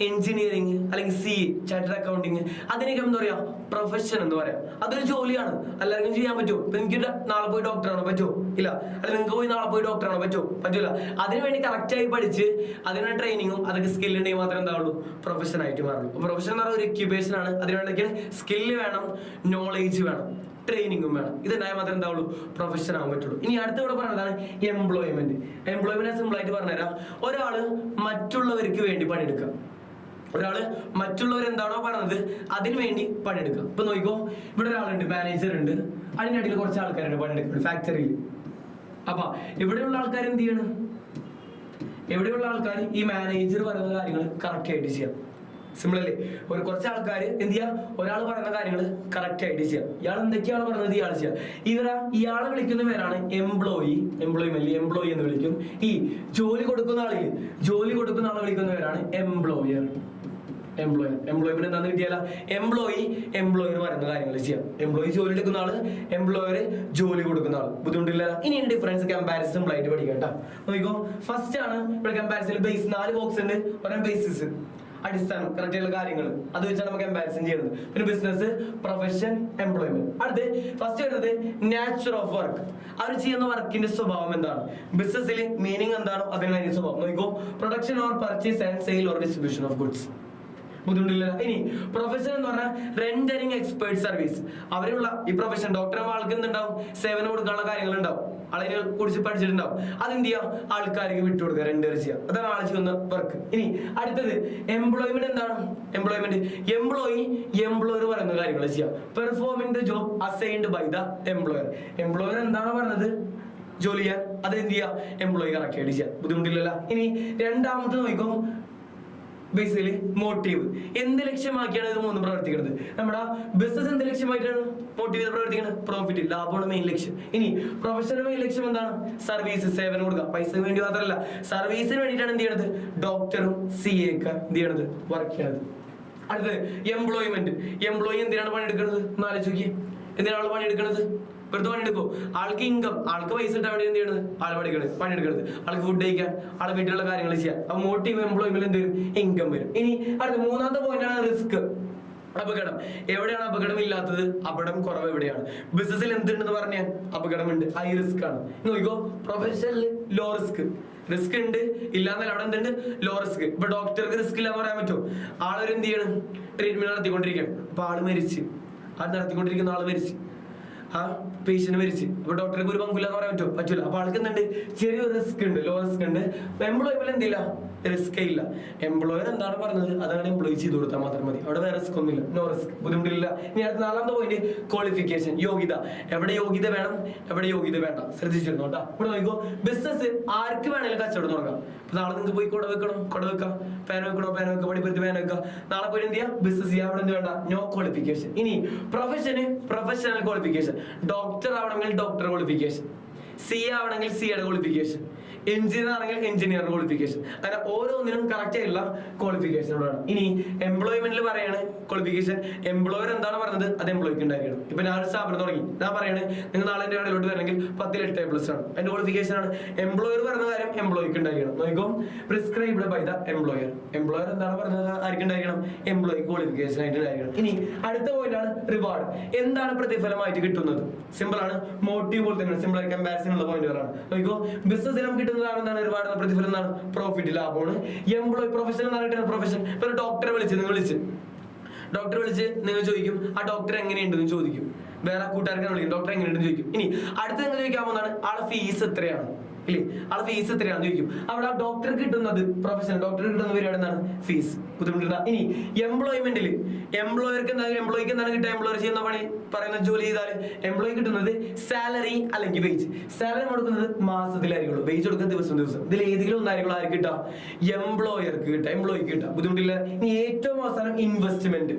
എഞ്ചിനീയറിംഗ് അല്ലെങ്കിൽ CA, ചാർട്ടേഡ് അക്കൗണ്ടിങ്, അതിനൊക്കെ എന്താ പറയാ? പ്രൊഫഷൻ എന്ന് പറയാം. അതൊരു ജോലിയാണ്. എല്ലാവർക്കും ചെയ്യാൻ പറ്റുമോ? ഇപ്പൊ എനിക്ക് നാളെ പോയി ഡോക്ടറാണോ? പറ്റുമോ? ഇല്ല. അല്ലെങ്കിൽ നിങ്ങൾക്ക് പോയി നാളെ പോയി ഡോക്ടറാണോ? പറ്റുമോ? പറ്റൂല. അതിനുവേണ്ടി കറക്റ്റ് ആയി പഠിച്ച് അതിനുള്ള ട്രെയിനിങ്ങും അതൊക്കെ സ്കിൽ ഉണ്ടെങ്കിൽ മാത്രമേ എന്താവുള്ളൂ? പ്രൊഫഷൻ ആയിട്ട് മാറുള്ളൂ. പ്രൊഫഷൻ എന്ന് പറയുന്ന ഒരു എക്യുപ്പേഷൻ ആണ്. അതിനുവേണ്ടി സ്കില്ല് വേണം, നോളേജ് വേണം, ട്രെയിനിങ്ങും വേണം. ഇതുണ്ടായാൽ മാത്രമേ എന്താവുള്ളൂ? പ്രൊഫഷൻ ആവാൻ പറ്റുള്ളൂ. ഇനി അടുത്ത ഇവിടെ പറയുന്നതാണ് എംപ്ലോയ്മെന്റ്. എംപ്ലോയ്മെന്റ് സിമ്പിൾ ആയിട്ട് പറഞ്ഞുതരാം. ഒരാള് മറ്റുള്ളവർക്ക് വേണ്ടി പണിയെടുക്കുക. ഒരാള് മറ്റുള്ളവർ എന്താണോ പറഞ്ഞത് അതിന് വേണ്ടി പണിയെടുക്കുക. ഇപ്പൊ നോക്കിക്കോ, ഇവിടെ ഒരാളുണ്ട്, മാനേജർ ഉണ്ട്, അതിനിടയിൽ കുറച്ച് ആൾക്കാരുണ്ട് പണിയെടുക്കുന്നത് ഫാക്ടറിയിൽ. അപ്പൊ ഇവിടെയുള്ള ആൾക്കാർ എന്ത് ചെയ്യണം? എവിടെയുള്ള ആൾക്കാർ ഈ മാനേജർ പറയുന്ന കാര്യങ്ങൾ കറക്റ്റ് ആയിട്ട് ചെയ്യാം. സിമ്പിൾ അല്ലേ? കുറച്ച് ആൾക്കാർ എന്ത് ചെയ്യാ? ഒരാൾ പറയുന്ന കാര്യങ്ങൾ കറക്റ്റ് ആയിട്ട് ചെയ്യാം. ഇയാൾ എന്തൊക്കെയാണ് പറയുന്നത് ഇയാൾ ചെയ്യാം. ഇയാളെ വിളിക്കുന്ന പേരാണ് എംപ്ലോയി. എംപ്ലോയി എന്ന് വിളിക്കും. ഈ ജോലി കൊടുക്കുന്ന ആളെ വിളിക്കുന്ന പേരാണ് എംപ്ലോയർ. എംപ്ലോയ്മെന്റ് എന്താന്ന് കിട്ടിയാല? എംപ്ലോയർ പറയുന്ന കാര്യങ്ങൾ ചെയ്യാം. എംപ്ലോയി ജോലി എടുക്കുന്ന ആള്, എംപ്ലോയർ ജോലി കൊടുക്കുന്ന ആള്. ബുദ്ധിമുട്ടില്ല. ഇനി ഡിഫറൻസ് കമ്പാരിസൺ സിമ്പിൾ ആയിട്ട് പഠിക്കാം കേട്ടോ. നോക്കിക്കോ, ഫസ്റ്റ് ആണ് ഇവിടെ കമ്പാരിസൺ. ബേസ് 4 ബോക്സ് ഉണ്ട്. ഒരേ ബേസിസ്, അടിസ്ഥാനം, കറക്റ്റ് ആയിട്ടുള്ള കാര്യങ്ങൾ, അത് വെച്ചാണ് നമുക്ക് കമ്പാരിസൺ ചെയ്യുന്നത്. പിന്നെ ബിസിനസ്, പ്രൊഫഷൻ, എംപ്ലോയ്മെന്റ്. അടുത്ത് ഫസ്റ്റ് വരുന്നത് നാച്ചർ ഓഫ് വർക്ക്. അവർ ചെയ്യുന്ന വർക്കിന്റെ സ്വഭാവം എന്താണ്? ബിസിനസ്സിൽ മീനിങ് എന്താണോ അതിന് അതിന്റെ സ്വഭാവം. നോക്കിക്കോ, production or purchase and sale or distribution of goods. ബുദ്ധിമുട്ടില്ല. ഇനി പ്രൊഫഷൻ എന്ന് പറഞ്ഞാൽ റെൻഡറിങ് എക്സ്പേർട്ട് സർവീസ്. അവരുള്ള ഈ പ്രൊഫഷൻ ഡോക്ടർ ആൾക്ക് എന്തുണ്ടാവും? സേവനം കൊടുക്കാനുള്ള കാര്യങ്ങൾ ഉണ്ടാവും. അതിനെ കുറിച്ച് പഠിച്ചിട്ടുണ്ടാവും. അതെന്ത് ചെയ്യാം? ആൾക്കാർക്ക് വിട്ടുകൊടുക്കുക, റെൻഡർ ചെയ്യുക. അതാണ് ആൾ ചെയ്യുന്ന വർക്ക്. ഇനി അടുത്തത് എംപ്ലോയ്മെന്റ് എന്താണ്? എംപ്ലോയർ പറയുന്ന കാര്യങ്ങൾ ചെയ്യാം. Performing the job assigned by the employer. Employer എന്താണോ പറഞ്ഞത് ജോലി ചെയ്യാൻ, അത് എന്ത് ചെയ്യാം? എംപ്ലോയി കറക്റ്റ് ആയിട്ട് ചെയ്യാം. ബുദ്ധിമുട്ടില്ലല്ല. ഇനി രണ്ടാമത്തെ നോക്കിക്കോ, ബേസിക്കലി മോട്ടീവ്. എന്ത് ലക്ഷ്യമാക്കിയാണ് ഇത് 3 പ്രവർത്തിക്കുന്നത്? നമ്മുടെ ബിസിനസ് എന്ത് ലക്ഷ്യമായിട്ടാണ് മോട്ടീവ് ചെയ്ത് പ്രവർത്തിക്കുന്നത്? പ്രോഫിറ്റ്, ലാഭമാണ് മെയിൻ ലക്ഷ്യം. ഇനി പ്രൊഫഷണൽ മെയിൻ ലക്ഷ്യം എന്താണ്? സർവീസ്, സേവനം കൊടുക്കുക. പൈസക്ക് വേണ്ടി മാത്രമല്ല, സർവീസിന് വേണ്ടിയിട്ടാണ് എന്ത് ചെയ്യണത്? ഡോക്ടറും CA ഒക്കെ എന്ത് ചെയ്യണത്? വർക്ക് ചെയ്യണത്. അടുത്തത് എംപ്ലോയി എന്തിനാണ് പണിയെടുക്കുന്നത്? ആലോചിക്കുക. എന്തിനാണ് പണിയെടുക്കുന്നത്? വെറുതെ പണിയെടുക്കും. ആൾക്ക് ഇൻകം, ആൾക്ക് പൈസ ഇട്ടാൻ വേണ്ടി എന്ത് ചെയ്യണത്? ആൾ പണിയെടുക്കണത്. ആൾക്ക് ഫുഡ് കഴിക്കാൻ, ആളെ വീട്ടിലുള്ള കാര്യങ്ങൾ ചെയ്യാൻ. അപ്പൊ മോട്ടീവ് എംപ്ലോയ്മെന്റ് എന്ത് വരും? ഇൻകം വരും. ഇനി അടുത്ത 3ാമത്തെ പോയിന്റ് ആണ് റിസ്ക്, അപകടം. എവിടെയാണ് അപകടം ഇല്ലാത്തത്? അപകടം കുറവ് എവിടെയാണ്? ബിസിനസ്സിൽ എന്തുണ്ടെന്ന് പറഞ്ഞാൽ അപകടമുണ്ട്, ഹൈ റിസ്ക് ആണ്. നോക്കിക്കോ, പ്രൊഫഷണൽ ലോ റിസ്ക് ഉണ്ട്, ഇല്ലാന്നല്ല. അവിടെ എന്തുണ്ട്? Low risk. ഇപ്പൊ ഡോക്ടർക്ക് റിസ്ക് ഇല്ലാന്ന് പറയാൻ പറ്റുമോ? ആളൊരു എന്ത് ചെയ്യണം? ട്രീറ്റ്മെന്റ് നടത്തിക്കൊണ്ടിരിക്കണം. അപ്പൊ ആള് മരിച്ച്, നടത്തിക്കൊണ്ടിരിക്കുന്ന ആള് മരിച്ച്, പേഷ്യന്റ് മരിച്ച്. അപ്പൊ ഡോക്ടർക്ക് ഒരു പങ്കുമില്ലാന്ന് പറയാൻ പറ്റൂല. അപ്പൊ ആൾക്ക് എന്തുണ്ട്? ചെറിയൊരു റിസ്ക് ഉണ്ട്, ലോ റിസ്ക് ഉണ്ട്. എംപ്ലോയ്മെന്റ് എന്തില്ല? റിസ്ക് ഇല്ല. എംപ്ലോയർ എന്താണ് പറഞ്ഞത് അതാണ് എംപ്ലോയി ചെയ്ത് കൊടുത്താൽ മാത്രം മതി. അവിടെ വേറെ റിസ്ക് ഒന്നുമില്ല, നോ റിസ്ക്. ബുദ്ധിമുട്ടില്ല. ഇനി അടുത്ത 4ാമത്തെ പോയിന്റ് ക്വാളിഫിക്കേഷൻ, യോഗ്യത. എവിടെ യോഗ്യത വേണം, എവിടെ യോഗ്യത വേണ്ട, ശ്രദ്ധിച്ചിരുന്നു കേട്ടോ. ഇവിടെ നോക്കിക്കോ, ബിസിനസ് ആർക്ക് വേണമെങ്കിലും കച്ചവടം തുടങ്ങാം. അപ്പൊ നാളെ നിങ്ങൾക്ക് പോയി കുട വെക്കാം, പാൻ വെക്കാം, പടിപ്പുറത്ത് പാൻ വെക്കാം. നാളെ പോയി എന്ത് ചെയ്യാം? ബിസിനസ് ചെയ്യാം. അവിടെ എന്ത് വേണ്ട? No qualification. ഇനി പ്രൊഫഷണൽ ക്വാളിഫിക്കേഷൻ. ഡോക്ടർ ആവണമെങ്കിൽ ഡോക്ടർ ക്വാളിഫിക്കേഷൻ, CA ആവണമെങ്കിൽ CA ക്വാളിഫിക്കേഷൻ, എഞ്ചിനീയർ ആണെങ്കിൽ എഞ്ചിനീയർ ക്വാളിഫിക്കേഷൻ. അങ്ങനെ ഓരോന്നിനും കറക്റ്റ് ആയിട്ടുള്ള ക്വാളിഫിക്കേഷൻ വേണം. ഇനി എംപ്ലോയ്മെന്റിൽ പറയാണ് ക്വാളിഫിക്കേഷൻ. എംപ്ലോയർ എന്താണ് പറഞ്ഞത് അത് എംപ്ലോയിക്ക് ഉണ്ടായിരിക്കണം. ഇപ്പൊ ഞാൻ ഒരു സ്ഥാപനം തുടങ്ങി, ഞാൻ പറയാണ് നിങ്ങൾ നാളെ എന്റെ കടയിലോട്ട് വരണമെങ്കിൽ 10ൽ 8+ ആണ്. അതിന്റെ ക്വാളിഫിക്കേഷൻ ആണ്. എംപ്ലോയർ പറഞ്ഞ കാര്യം എംപ്ലോയിക്ക് ഉണ്ടായിരിക്കണം. നോക്കിക്കോ, prescribed by the employer. Employer എന്താണ് പറഞ്ഞത് ആർക്ക് ഉണ്ടായിരിക്കണം? എംപ്ലോയി ക്വാളിഫിക്കേഷൻ ആയിട്ട് ഉണ്ടായിരിക്കണം. ഇനി അടുത്ത പോയിന്റ് ആണ് റിവാർഡ്. എന്താണ് പ്രതിഫലമായിട്ട് കിട്ടുന്നത്? സിമ്പിൾ ആണ്, മോട്ടീവ് പോലെ തന്നെ സിമ്പിൾ ആയി കമ്പാരിസൺ ഉള്ള പോയിന്റുകളാണ്. നോക്കിക്കോ, ബിസിനസ്സിൽ നമുക്ക് എന്താണ് ഒരുപാട് പ്രതിഫലം എന്താണ്? പ്രോഫിറ്റ്, ലാഭമാണ്. എംപ്ലോയി പ്രൊഫഷൻ എന്നാണ് കിട്ടുന്ന പ്രൊഫഷൻ. ഡോക്ടറെ വിളിച്ച് നിങ്ങൾ ചോദിക്കും ആ ഡോക്ടർ എങ്ങനെയുണ്ടെന്ന് ചോദിക്കും. വേറെ കൂട്ടുകാർക്കാണ് വിളിക്കും, ഡോക്ടർ എങ്ങനെയുണ്ടെന്ന് ചോദിക്കും. ഇനി അടുത്ത നിങ്ങൾ ചോദിക്കാൻ പോകുന്നതാണ് ആളെ ഫീസ് എത്രയാണ് ഇല്ലേ, ആളെ ഫീസ് എത്രയാണെന്ന് ചോദിക്കും. അവിടെ ആ ഡോക്ടർക്ക് കിട്ടുന്നത് പ്രൊഫഷണൽ ഡോക്ടർക്ക് കിട്ടുന്ന പരിപാടി എന്താണ്? ഫീസ്. ബുദ്ധിമുട്ടില്ല. ഇനി എംപ്ലോയ്മെന്റിൽ എംപ്ലോയർക്ക് എന്താണ്, എംപ്ലോയിക്ക് എന്താണ് കിട്ടുക? എംപ്ലോയർ ചെയ്യുന്ന പണി പറയുന്ന ജോലി ചെയ്താൽ എംപ്ലോയി കിട്ടുന്നത് സാലറി അല്ലെങ്കിൽ വേജ്. സാലറി കൊടുക്കുന്നത് മാസത്തിലായിരിക്കുള്ളൂ, വേജ് കൊടുക്കുന്നത് ദിവസം. ഇതിൽ ഏതെങ്കിലും ഒന്നായിരിക്കും ആർക്ക് കിട്ടുക? എംപ്ലോയർക്ക് കിട്ടുക, എംപ്ലോയിക്ക് കിട്ടുക. ബുദ്ധിമുട്ടില്ല. ഇനി ഏറ്റവും അവസാനം ഇൻവെസ്റ്റ്മെന്റ്.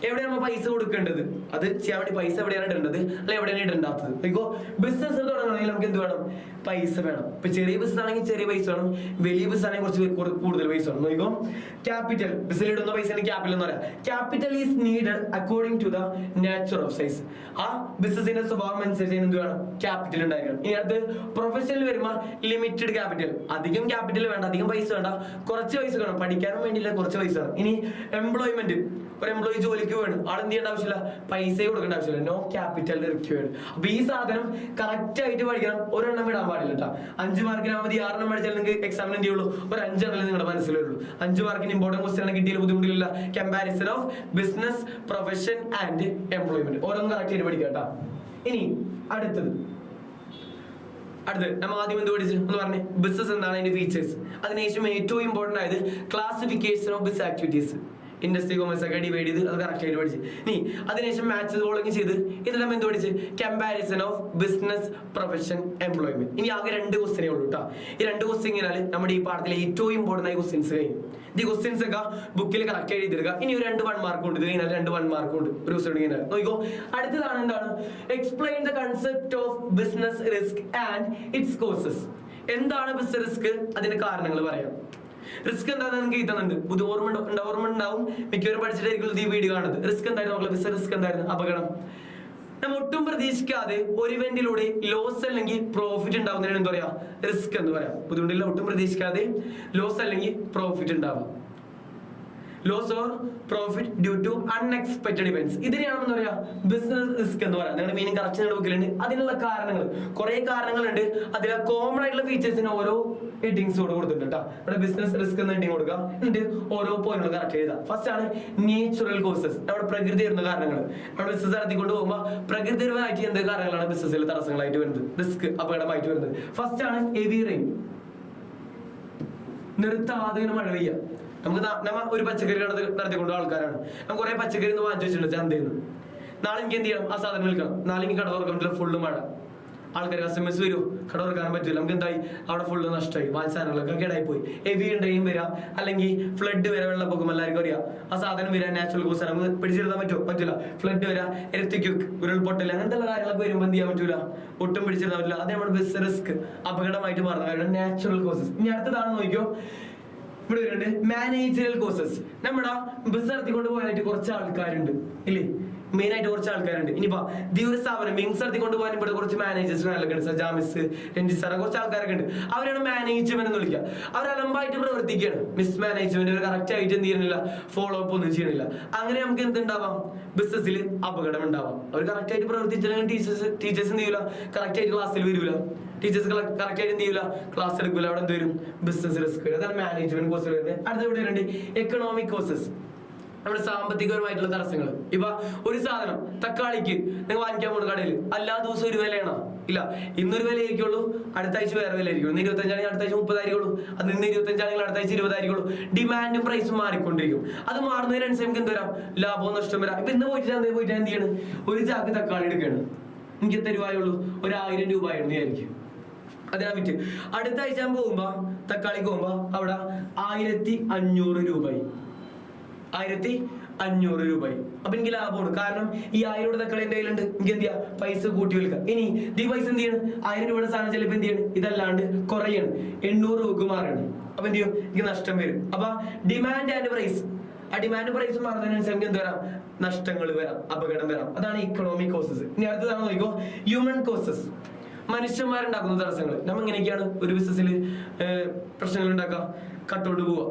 എവിടെയാണ് നമ്മൾ പൈസ കൊടുക്കേണ്ടത്? അത് ചെയ്യാൻ വേണ്ടി പൈസ എവിടെയാണ് ഇടേണ്ടത്, അല്ലെ എവിടെയാണ് ഇടേണ്ടാത്തത്? ഇപ്പോ ബിസിനസ് തുടങ്ങണമെങ്കിൽ നമുക്ക് എന്ത് വേണം? പൈസ വേണം. ഇപ്പൊ ചെറിയ ബിസിനസ് ആണെങ്കിൽ ചെറിയ പൈസ വേണം, വലിയ ബിസിനസ് ആണെങ്കിൽ കുറച്ച് കൂടുതൽ പൈസ വേണം. നോക്കിക്കോ, ക്യാപിറ്റൽ, ബിസിനസ് ഇടുന്ന പൈസ ക്യാപിറ്റൽ എന്ന് പറയാം. Capital is needed according to the nature of size. ആ ബിസിനസിന്റെ സ്വഭാവം അനുസരിച്ച് എന്ത് വേണം? ക്യാപിറ്റൽ ഉണ്ടായിരിക്കണം. ഇനി അടുത്ത് പ്രൊഫഷണൽ വരുമ്പോൾ ലിമിറ്റഡ് ക്യാപിറ്റൽ, അധികം ക്യാപിറ്റൽ വേണ്ട, അധികം പൈസ വേണ്ട, കുറച്ച് പൈസ വേണം, പഠിക്കാനും വേണ്ടിയില്ല കുറച്ച് പൈസ വേണം. ഇനി എംപ്ലോയ്മെന്റ്, ഒരു എംപ്ലോയി ജോലിക്ക് വേണം, ആളെന്ത് ചെയ്യേണ്ട ആവശ്യമില്ല, പൈസ കൊടുക്കേണ്ട ആവശ്യമില്ല, നോ ക്യാപിറ്റൽ റിക്വയർഡ്. അപ്പൊ ഈ സാധനം കറക്റ്റ് ആയിട്ട് പഠിക്കണം, ഒരെണ്ണം വിടാൻ പാടില്ല കേട്ടോ. 5 മാർക്കിനാ മതി, 6 പഠിച്ചാൽ നിങ്ങൾക്ക് എക്സാമിന് എന്ത് ചെയ്യുള്ളൂ? ഒരു 5 എണ്ണം നിങ്ങളുടെ മനസ്സിൽ വരുള്ളൂ. 5 മാർക്കിന് ഇമ്പോർട്ടന്റ് ക്വസ്റ്റ്യൻ ആണ് കിട്ടിയാൽ ബുദ്ധിമുട്ടില്ല. Comparison of business, profession and employment, ഓരോന്നും കറക്റ്റ് ആയിട്ട് പഠിക്കാം കേട്ടോ. ഇനി അടുത്തത് നമ്മൾ ആദ്യം എന്ത് പഠിച്ചു എന്ന് പറഞ്ഞേ? ബിസിനസ് എന്താണ്, അതിന്റെ ഫീച്ചേഴ്സ്. അതിനുശേഷം ഏറ്റവും ഇമ്പോർട്ടന്റ് ആയത് classification of business activities. Industry, commerce ഒക്കെ ഡിവൈഡ് ചെയ്ത് അത് കറക്റ്റ് ആയിട്ട് പഠിച്ച്. ഇനി അതിനുശേഷം മാച്ച് ഫോളോയിങ് ചെയ്ത് ഇതെല്ലാം എന്ത് പഠിച്ച്? Comparison of business, profession, employment. ഇനി ആകെ 2 ക്വസ്റ്റ്യനേ ഉള്ളൂ കേട്ടോ. ഈ 2 ക്വസ്റ്റ്യൻ കഴിഞ്ഞാൽ നമ്മുടെ ഈ പാഠത്തിലെ ഏറ്റവും ഇമ്പോർട്ടന്റ് ആയ ക്വസ്റ്റ്യൻസ് കഴിഞ്ഞു. ഈ ക്വസ്റ്റ്യൻസ് ഒക്കെ ബുക്കിൽ കറക്റ്റ് ആയിട്ട് എഴുതിയെടുക്കുക. ഇനി ഒരു 2 1 മാർക്ക് ഉണ്ട്, ഇത് കഴിഞ്ഞാൽ 2 1 മാർക്ക് ഉണ്ട് ഒരു ദിവസം കഴിഞ്ഞാൽ. നോക്കിക്കോ, അടുത്തതാണ് എന്താണ്? Explain the concept of business risk and it's causes. എന്താണ് ബിസിനസ് റിസ്ക്, അതിന്റെ കാരണങ്ങൾ പറയാം. റിസ്ക് എന്താണെന്ന് നിങ്ങൾക്ക് എഴുതുന്നുണ്ട്, ഓർമ്മ ഉണ്ടാവും, മിക്കവരും പഠിച്ചിട്ടായിരിക്കും ഈ വീഡിയോ കാണുന്നത്. റിസ്ക് എന്തായിരുന്നു? ബിസിനസ് റിസ്ക് എന്തായിരുന്നു? അപകടം. നമ്മൾ ഒട്ടും പ്രതീക്ഷിക്കാതെ ഒരു ഇവന്റിലൂടെ ലോസ് അല്ലെങ്കിൽ പ്രോഫിറ്റ് ഉണ്ടാവുന്നതിന് എന്താ പറയാ? റിസ്ക് എന്ന് പറയാം. ബുദ്ധിമുട്ടില്ല, ഒട്ടും പ്രതീക്ഷിക്കാതെ ലോസ് അല്ലെങ്കിൽ പ്രോഫിറ്റ് ഉണ്ടാവും. Loss or profit due to unexpected events, ഇതിനെയാണ് എന്താ പറയാ? ബിസിനസ് റിസ്ക് എന്ന് പറയാം. നിങ്ങളുടെ മീനിങ് കറക്റ്റ് നിങ്ങളുടെ ബുക്കിലുണ്ട്. അതിനുള്ള കാരണങ്ങൾ കുറെ കാരണങ്ങളുണ്ട്. അതിൽ കോമൺ ആയിട്ടുള്ള ഫീച്ചേഴ്സിന് ഓരോ ഹെഡിങ്സ് കൊടുത്തിട്ടുണ്ട് കേട്ടോ. ഇവിടെ ബിസിനസ് റിസ്ക് എന്ന ഹെഡിങ് കൊടുക്കുക, എന്നിട്ട് ഓരോ പോയിന്റുകൾ കറക്റ്റ് എഴുതാം. ഫസ്റ്റ് ആണ് നേച്ചുറൽ കോസസ്, നമ്മുടെ പ്രകൃതി വരുന്ന കാരണങ്ങൾ. നമ്മുടെ ബിസിനസ് നടത്തിക്കൊണ്ട് പോകുമ്പോൾ പ്രകൃതിപരമായിട്ട് എന്ത് കാരണങ്ങളാണ് ബിസിനസ്സിൽ തടസ്സങ്ങളായിട്ട് വരുന്നത്, റിസ്ക്, അപകടമായിട്ട് വരുന്നത്? ഫസ്റ്റ് ആണ് ഹെവി റെയിൻ, നിർത്താതെ മഴ പെയ്യുക. നമ്മ ഒരു പച്ചക്കറി നടത്തിക്കൊണ്ട് ആൾക്കാരാണ്, നമുക്ക് കുറെ പച്ചക്കറി വാങ്ങിച്ചു വെച്ചിട്ടുണ്ട് ചന്തയിൽ നിന്ന്. നാളെ എനിക്ക് എന്ത് ചെയ്യണം? ആ സാധനം വിൽക്കണം. നാളെ എനിക്ക് കട തുറക്കാൻ പറ്റില്ല, ഫുള്ള് മഴ. ആൾക്കാർ കസ്റ്റമേഴ്സ് വരും, കട തുറക്കാൻ പറ്റില്ല. നമുക്ക് എന്തായി? അവിടെ ഫുള്ള് നഷ്ടമായി, സാധനങ്ങളൊക്കെ കേടായി പോയി. ഹെവി റെയിൻ വരാം, അല്ലെങ്കിൽ ഫ്ലഡ് വരാം, വെള്ളപ്പൊക്കം എല്ലാവർക്കും അറിയാം. ആ സാധനം വരാൻ നാച്ചുറൽ കോസ് ആണ്, നമുക്ക് പിടിച്ചെടുത്താൻ പറ്റില്ല. ഫ്ലഡ് വരാം, എർത്തിക്വിക്ക്, ഉരുൾപൊട്ടൽ, അങ്ങനത്തെ കാര്യങ്ങളൊക്കെ വരുമ്പോൾ എന്ത് ചെയ്യാൻ പറ്റൂല? ഒട്ടും പിടിച്ചെടുത്താൻ പറ്റില്ല. അത് നമ്മുടെ ബിസിനസ് റിസ്ക്, അപകടമായിട്ട് മാറുന്ന കാര്യം നാച്ചുറൽ കോസസ്. ഇനി അടുത്തതാണ് നോക്കിയോ, ഇവിടെ വരുന്നുണ്ട് മാനേജറൽ കോസസ്. നമ്മുടെ ബിസിനസ് നടത്തിക്കൊണ്ട് പോകാനായിട്ട് കുറച്ച് ആൾക്കാരുണ്ട് ഇല്ലേ, മെയിൻ ആയിട്ട് കുറച്ച് ആൾക്കാരുണ്ട്. ഇനിയിപ്പോ ഒരു സ്ഥാപനം മിങ്സ് നടത്തിക്കൊണ്ട് പോകാൻ ഇവിടെ കുറച്ച് മാനേജേഴ്സ് ഉണ്ട്, സജാമിസ്, രഞ്ജിത്ത്, കുറച്ച് ആൾക്കാരൊക്കെ ഉണ്ട്. അവരാണ് മാനേജ്മെന്റ് എന്ന് വിളിക്കുക. അവർ അലമ്പായിട്ട് പ്രവർത്തിക്കുകയാണ്, മിസ് മാനേജ്മെന്റ്. അവർ കറക്റ്റ് ആയിട്ട് എന്ത് ചെയ്യണില്ല, ഫോളോ അപ്പ് ഒന്നും ചെയ്യണില്ല. അങ്ങനെ നമുക്ക് എന്തുണ്ടാവാം? ബിസിനസ്സിൽ അപകടം ഉണ്ടാവാം. അവർ കറക്റ്റ് ആയിട്ട് പ്രവർത്തിച്ചില്ലെങ്കിൽ ടീച്ചേഴ്സ് എന്ത് ചെയ്യൂല, കറക്റ്റ് ആയിട്ട് ക്ലാസ്സിൽ വരൂല. ടീച്ചേഴ്സ് കറക്റ്റ് ആയിട്ട് എന്ത് ചെയ്യൂല, ക്ലാസ് എടുക്കൂല. അവിടെ എന്ത് വരും? ബിസിനസ് റിസ്ക് വരും. അതാണ് മാനേജ്മെന്റ് കോഴ്സ് വരുന്നത്. അടുത്ത ഇവിടെ വരുന്നുണ്ട് എക്കണോമിക് കോഴ്സസ്, നമ്മുടെ സാമ്പത്തികപരമായിട്ടുള്ള തടസ്സങ്ങൾ. ഇപ്പൊ ഒരു സാധനം തക്കാളിക്ക് നിങ്ങൾ വാങ്ങിക്കാൻ പോകുന്ന കടയിൽ എല്ലാ ദിവസവും ഒരു വിലയാണോ? ഇല്ല. ഇന്നൊരു വില ആയിരിക്കുള്ളൂ, അടുത്ത ആഴ്ച വേറെ വില ആയിരിക്കും. ഇന്ന് 25 ആണെങ്കിൽ അടുത്ത ആഴ്ച 30 ആയിരിക്കുള്ളൂ. അത് ഇന്ന് 25 ആണെങ്കിൽ അടുത്ത ആഴ്ച 20 ആയിരിക്കുള്ളൂ. ഡിമാൻഡും പ്രൈസും മാറിക്കൊണ്ടിരിക്കും. അത് മാറുന്നതിനനുസരിച്ച് നമുക്ക് എന്ത് വരാം? ലാഭവും നഷ്ടം വരാം. ഇപ്പൊ ഇന്ന് പോയിട്ട് എന്ത് ചെയ്യണം? ഒരു ചാക്ക് തക്കാളി എടുക്കുകയാണ്, എനിക്ക് എത്ര രൂപയുള്ളൂ? ഒരു 1000 രൂപയായിരുന്നു വിചാരിക്കും. അതിനാ വിറ്റ് അടുത്ത ആഴ്ച പോകുമ്പോ തക്കാളിക്ക് പോകുമ്പോ അവിടെ 1500 രൂപയായി. 1500 രൂപയായി. അപ്പൊ എനിക്ക് ലാഭമാണ്. കാരണം ഈ 1000 രൂപ തക്കാളി എന്റെ കയ്യിലുണ്ട്, എനിക്ക് എന്ത് ചെയ്യാം? പൈസ കൂട്ടി വിൽക്കാം. ഇനി ഈ പൈസ എന്ത് ചെയ്യണം? 1000 രൂപയുടെ സാധനം ചിലപ്പോ എന്ത് ചെയ്യണം? ഇതല്ലാണ്ട് കുറയാണ്, 800 രൂപക്ക് മാറണം. അപ്പൊ എന്ത് ചെയ്യും? എനിക്ക് നഷ്ടം വരും. അപ്പൊ ഡിമാൻഡ് ആൻഡ് പ്രൈസ്, ആ ഡിമാൻഡ് പ്രൈസ് മാറുന്നതിനനുസരിച്ച് എന്ത് വരാം? നഷ്ടങ്ങൾ വരാം, അപകടം വരാം. അതാണ് ഇക്കണോമിക് കോസസ്. ഇനി അടുത്തതാണ് നോക്കിക്കോ, ഹ്യൂമൻ കോസസ്. മനുഷ്യന്മാരുണ്ടാക്കുന്ന തടസ്സങ്ങൾ. നമ്മ ഇങ്ങനെയൊക്കെയാണ് ഒരു ബിസിനസ്സിൽ പ്രശ്നങ്ങൾ ഉണ്ടാക്കുക. കട്ടോട്ട് പോവുക,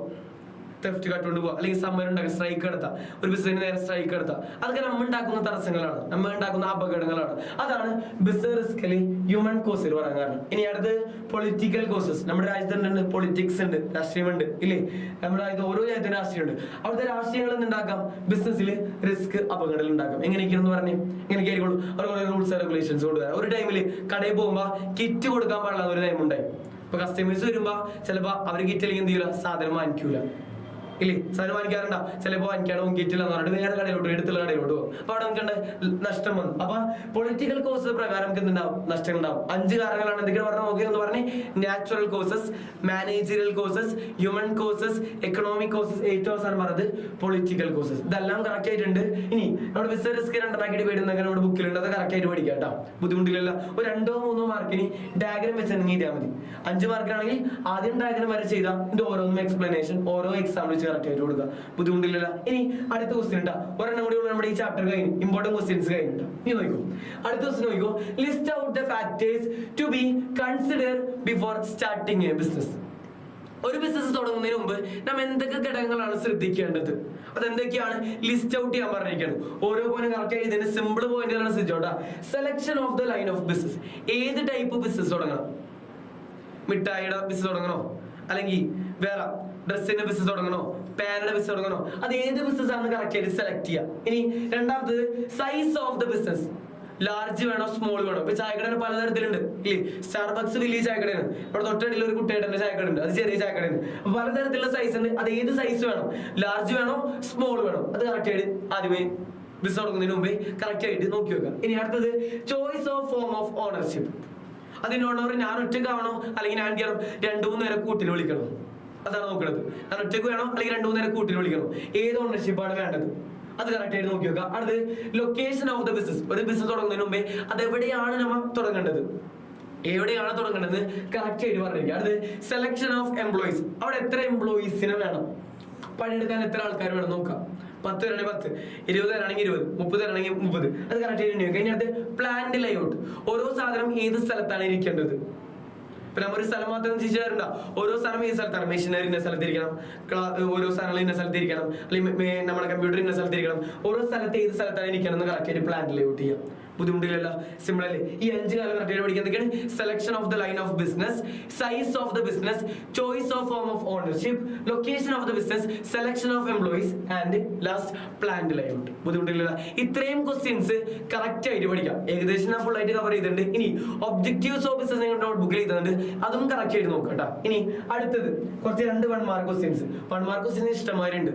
ലെഫ്റ്റ് കട്ടുകൊണ്ട് പോവാ, അല്ലെങ്കിൽ സമരം ഉണ്ടാക്കുക, സ്ട്രൈക്ക് നടത്താം, ഒരു ബിസിനസിന് നേരെ സ്ട്രൈക്ക് നടത്താം. അതൊക്കെ നമ്മൾ ഉണ്ടാക്കുന്ന തടസ്സങ്ങളാണ്, നമ്മൾ ഉണ്ടാക്കുന്ന അപകടങ്ങളാണ്. അതാണ് ബിസിനസ് റിസ്കില് ഹ്യൂമൻ കോസിൽ പറയാൻ കാരണം. ഇനി അടുത്ത് പൊളിറ്റിക്കൽ കോസസ്. നമ്മുടെ രാജ്യത്തുണ്ട് പൊളിറ്റിക്സ് ഉണ്ട്, രാഷ്ട്രീയമുണ്ട് ഇല്ലേ? നമ്മുടെ രാജ്യത്ത് ഓരോ രാജ്യത്തിന് രാഷ്ട്രീയമുണ്ട്. അവിടുത്തെ രാഷ്ട്രീയങ്ങൾ എന്തുണ്ടാക്കാം? ബിസിനസ്സിൽ റിസ്ക്, അപകടങ്ങൾ ഉണ്ടാക്കാം. എങ്ങനെയൊക്കെയാണെന്ന് പറഞ്ഞേ, എങ്ങനെയൊക്കെ ആയിരിക്കുള്ളൂ. അവർ കുറെ റൂൾസ് ആൻഡ് റെഗുലേഷൻസ് കൊണ്ടുവരാം. ഒരു ടൈമിൽ കടയിൽ പോകുമ്പോൾ കിറ്റ് കൊടുക്കാൻ പാടില്ല ഒരു ടൈം ഉണ്ടായി. ഇപ്പൊ കസ്റ്റമേഴ്സ് വരുമ്പോ ചിലപ്പോ അവർ കിറ്റ് അല്ലെങ്കിൽ എന്ത് ചെയ്യൂല, സാധനം വാങ്ങിക്കൂല ഇല്ലേ? സാധനം വാങ്ങിക്കാറുണ്ടാ, ചിലപ്പോ വാങ്ങിക്കാണോ കിറ്റില്ല എന്ന് പറഞ്ഞിട്ട് വേറെ കടയിലോട്ട്, എടുത്തുള്ള കടയിലോട്ട് പോകും. അപ്പൊ അവിടെ നമുക്ക് നഷ്ടം വന്നു. അപ്പൊ പൊളിറ്റിക്കൽ കോഴ്സ് പ്രകാരം നമുക്ക് എന്തുണ്ടാവും? നഷ്ടം ഉണ്ടാവും. 5 കാരണങ്ങളാണ്. എന്തൊക്കെയാണ് പറഞ്ഞാൽ നോക്കി എന്ന് പറഞ്ഞ്, natural causes, managerial causes, human causes, economic causes, ഏറ്റവും അവസാനം പറഞ്ഞത് പൊളിറ്റിക്കൽ കോസസ്. ഇതെല്ലാം കറക്റ്റ് ആയിട്ടുണ്ട്. ഇനി നമ്മുടെ ബിസിനസ് റിസ്ക് 2 പേടുന്നൊക്കെ നമ്മുടെ ബുക്കിലുണ്ട്. അത് കറക്റ്റ് ആയിട്ട് പഠിക്കാം കേട്ടോ, ബുദ്ധിമുട്ടില്ല. ഒരു 2-3 മാർക്കിന് ഡയഗ്രം വെച്ചെങ്കിൽ ചെയ്താൽ മതി. 5 മാർക്കിനാണെങ്കിൽ ആദ്യം ഡയഗ്രം വരെ ചെയ്താൽ ഇതിന്റെ ഓരോന്നും എക്സ്പ്ലനേഷൻ ഓരോ എക്സാം കറക്റ്റ് ആയിട്ട് കൊടുക്കുക, ബുദ്ധിമുട്ടില്ല. ഇനി അടുത്ത ക്വസ്റ്റ്യൻ ഉണ്ടാ, ഒരെണ്ണം കൂടി നമ്മുടെ ഈ ചാപ്റ്റർ കഴിഞ്ഞു, ഇമ്പോർട്ടന്റ് ക്വസ്റ്റ്യൻസ് കഴിഞ്ഞിട്ട്. നീ നോക്കൂ, അടുത്ത ക്വസ്റ്റ്യൻ നോക്കൂ. List out the factors to be consider before starting a business. ഒരു ബിസിനസ് തുടങ്ങുന്നതിന് മുമ്പ് നാം എന്തൊക്കെ ഘടകങ്ങളാണ് ശ്രദ്ധിക്കേണ്ടത്, അതെന്തൊക്കെയാണ് ലിസ്റ്റ് ഔട്ട് ചെയ്യാൻ പറഞ്ഞിരിക്കുന്നത്. ഓരോ പോയിന്റ് കറക്റ്റ് ആയി ഇതിന്റെ സിമ്പിൾ പോയിന്റുകളാണ് ശ്രദ്ധിച്ചോട്ടാ. Selection of the line of business. ഏത് ടൈപ്പ് ബിസിനസ് തുടങ്ങണം? മിഠായിയുടെ ബിസിനസ് തുടങ്ങണോ, അല്ലെങ്കിൽ വേറെ ഡ്രസ്സിന്റെ ബിസിനസ് തുടങ്ങണോ, പാനയുടെ ബിസിനസ് തുടങ്ങണോ? അത് ഏത് ബിസിനസ് ആണെന്ന് കറക്റ്റ് ആയിട്ട് സെലക്ട് ചെയ്യാം. ഇനി രണ്ടാമത്തത് size of the business. Large വേണോ, സ്മോൾ വേണോ? ഇപ്പൊ ചായക്കട പലതരത്തിലുണ്ട് ഇല്ലേ? സ്റ്റാർബക്സ് വലിയ ചായക്കടയാണ്, ഇവിടെ തൊട്ടടിയിൽ ഒരു കുട്ടിയുടെ ചായക്കട ഉണ്ട്, അത് ചെറിയ ചായക്കടയാണ്. അപ്പൊ പലതരത്തിലുള്ള സൈസ് ഉണ്ട്. അത് ഏത് സൈസ് വേണം? ലാർജ് വേണോ, സ്മോൾ വേണോ? അത് കറക്റ്റ് ആയിട്ട് ആദ്യമേ ബിസിനസ് തുടങ്ങുന്നതിന് മുമ്പേ കറക്റ്റ് ആയിട്ട് നോക്കി വെക്കാം. ഇനി അടുത്തത് choice of form of ownership. അതിന് ഓണർ ഞാൻ ഒറ്റയ്ക്കാവണോ, അല്ലെങ്കിൽ ഞാൻ 2-3 നേരം കൂട്ടിൽ വിളിക്കണോ? അതാണ് നോക്കുന്നത്. ഞാൻ ഒറ്റയ്ക്ക് വേണോ, അല്ലെങ്കിൽ 2-3 നേരം കൂട്ടിൽ വിളിക്കണോ? ഏത് ഓണർഷിപ്പാണ് വേണ്ടത്? അത് കറക്റ്റ് ആയിട്ട് നോക്കി വെക്കാം. അടുത്ത് ലൊക്കേഷൻ ഓഫ് ദ ബിസിനസ്. ഒരു ബിസിനസ് തുടങ്ങുന്നതിന് മുമ്പേ അത് എവിടെയാണ് നമ്മൾ തുടങ്ങേണ്ടത്, എവിടെയാണ് തുടങ്ങേണ്ടത് കറക്റ്റ് ആയിട്ട് പറഞ്ഞിരിക്കുക. അടുത്ത് സെലക്ഷൻ ഓഫ് എംപ്ലോയീസ്. അവിടെ എത്ര എംപ്ലോയീസിനെ വേണം, പണിയെടുക്കാൻ എത്ര ആൾക്കാർ വേണം നോക്കാം. 10 പേരാണെങ്കിൽ 10, 20 പേരാണെങ്കിൽ 20, 30 പേരാണെങ്കിൽ 30. അത് കറക്റ്റ് ആയിട്ട് കഴിഞ്ഞിട്ട് പ്ലാന്റ് ലേഔട്ട്. ഓരോ സാധനം ഏത് സ്ഥലത്താണ് ഇരിക്കേണ്ടത്. ഇപ്പൊ നമ്മൊരു സ്ഥലം മാത്രം തിരിച്ചുണ്ടാ, ഓരോ സ്ഥലം ഏത് സ്ഥലത്താണ്. മെഷീനറി ഇന്ന സ്ഥലത്തിരിക്കണം, ഓരോ സാധനങ്ങൾ ഇന്ന സ്ഥലത്തിരിക്കണം, അല്ലെങ്കിൽ നമ്മുടെ കമ്പ്യൂട്ടർ ഇന്ന സ്ഥലത്തിരിക്കണം. ഓരോ സ്ഥലത്ത് ഏത് സ്ഥലത്താണ് ഇരിക്കണം എന്ന് കറക്റ്റ് ആയിട്ട് പ്ലാന്റ് ലേഔട്ട് ചെയ്യാം. ബുദ്ധിമുട്ടില്ലല്ലോ, സിമ്പിൾ അല്ലേ? ഈ 5 കാലം കറക്റ്റ് ആയിട്ട് പഠിക്കാൻ എന്തൊക്കെയാണ്? Selection of the line of business, size of the business, choice of form of ownership, location of the business, selection of employees and last plant layout. ബുദ്ധിമുട്ടില്ലല്ലോ. ഇത്രയും ക്വസ്റ്റ്യൻസ് കറക്റ്റ് ആയിട്ട് പഠിക്കാം. ഏകദേശം ഞാൻ ഫുൾ ആയിട്ട് കവർ ചെയ്തിട്ടുണ്ട്. ഇനി ഒബ്ജക്റ്റീവ്സ് ഓഫ് ബിസിനസ് നോട്ട് ബുക്കിൽ ചെയ്തിട്ടുണ്ട്, അതും കറക്റ്റ് ആയിട്ട് നോക്കാം കേട്ടോ. ഇനി അടുത്തത് കുറച്ച് 2 1 മാർക്ക് ക്വസ്റ്റ്യൻസ്. 1 മാർക്ക് ക്വസ്റ്റ്യൻസ് ഇഷ്ടമാരുണ്ട്.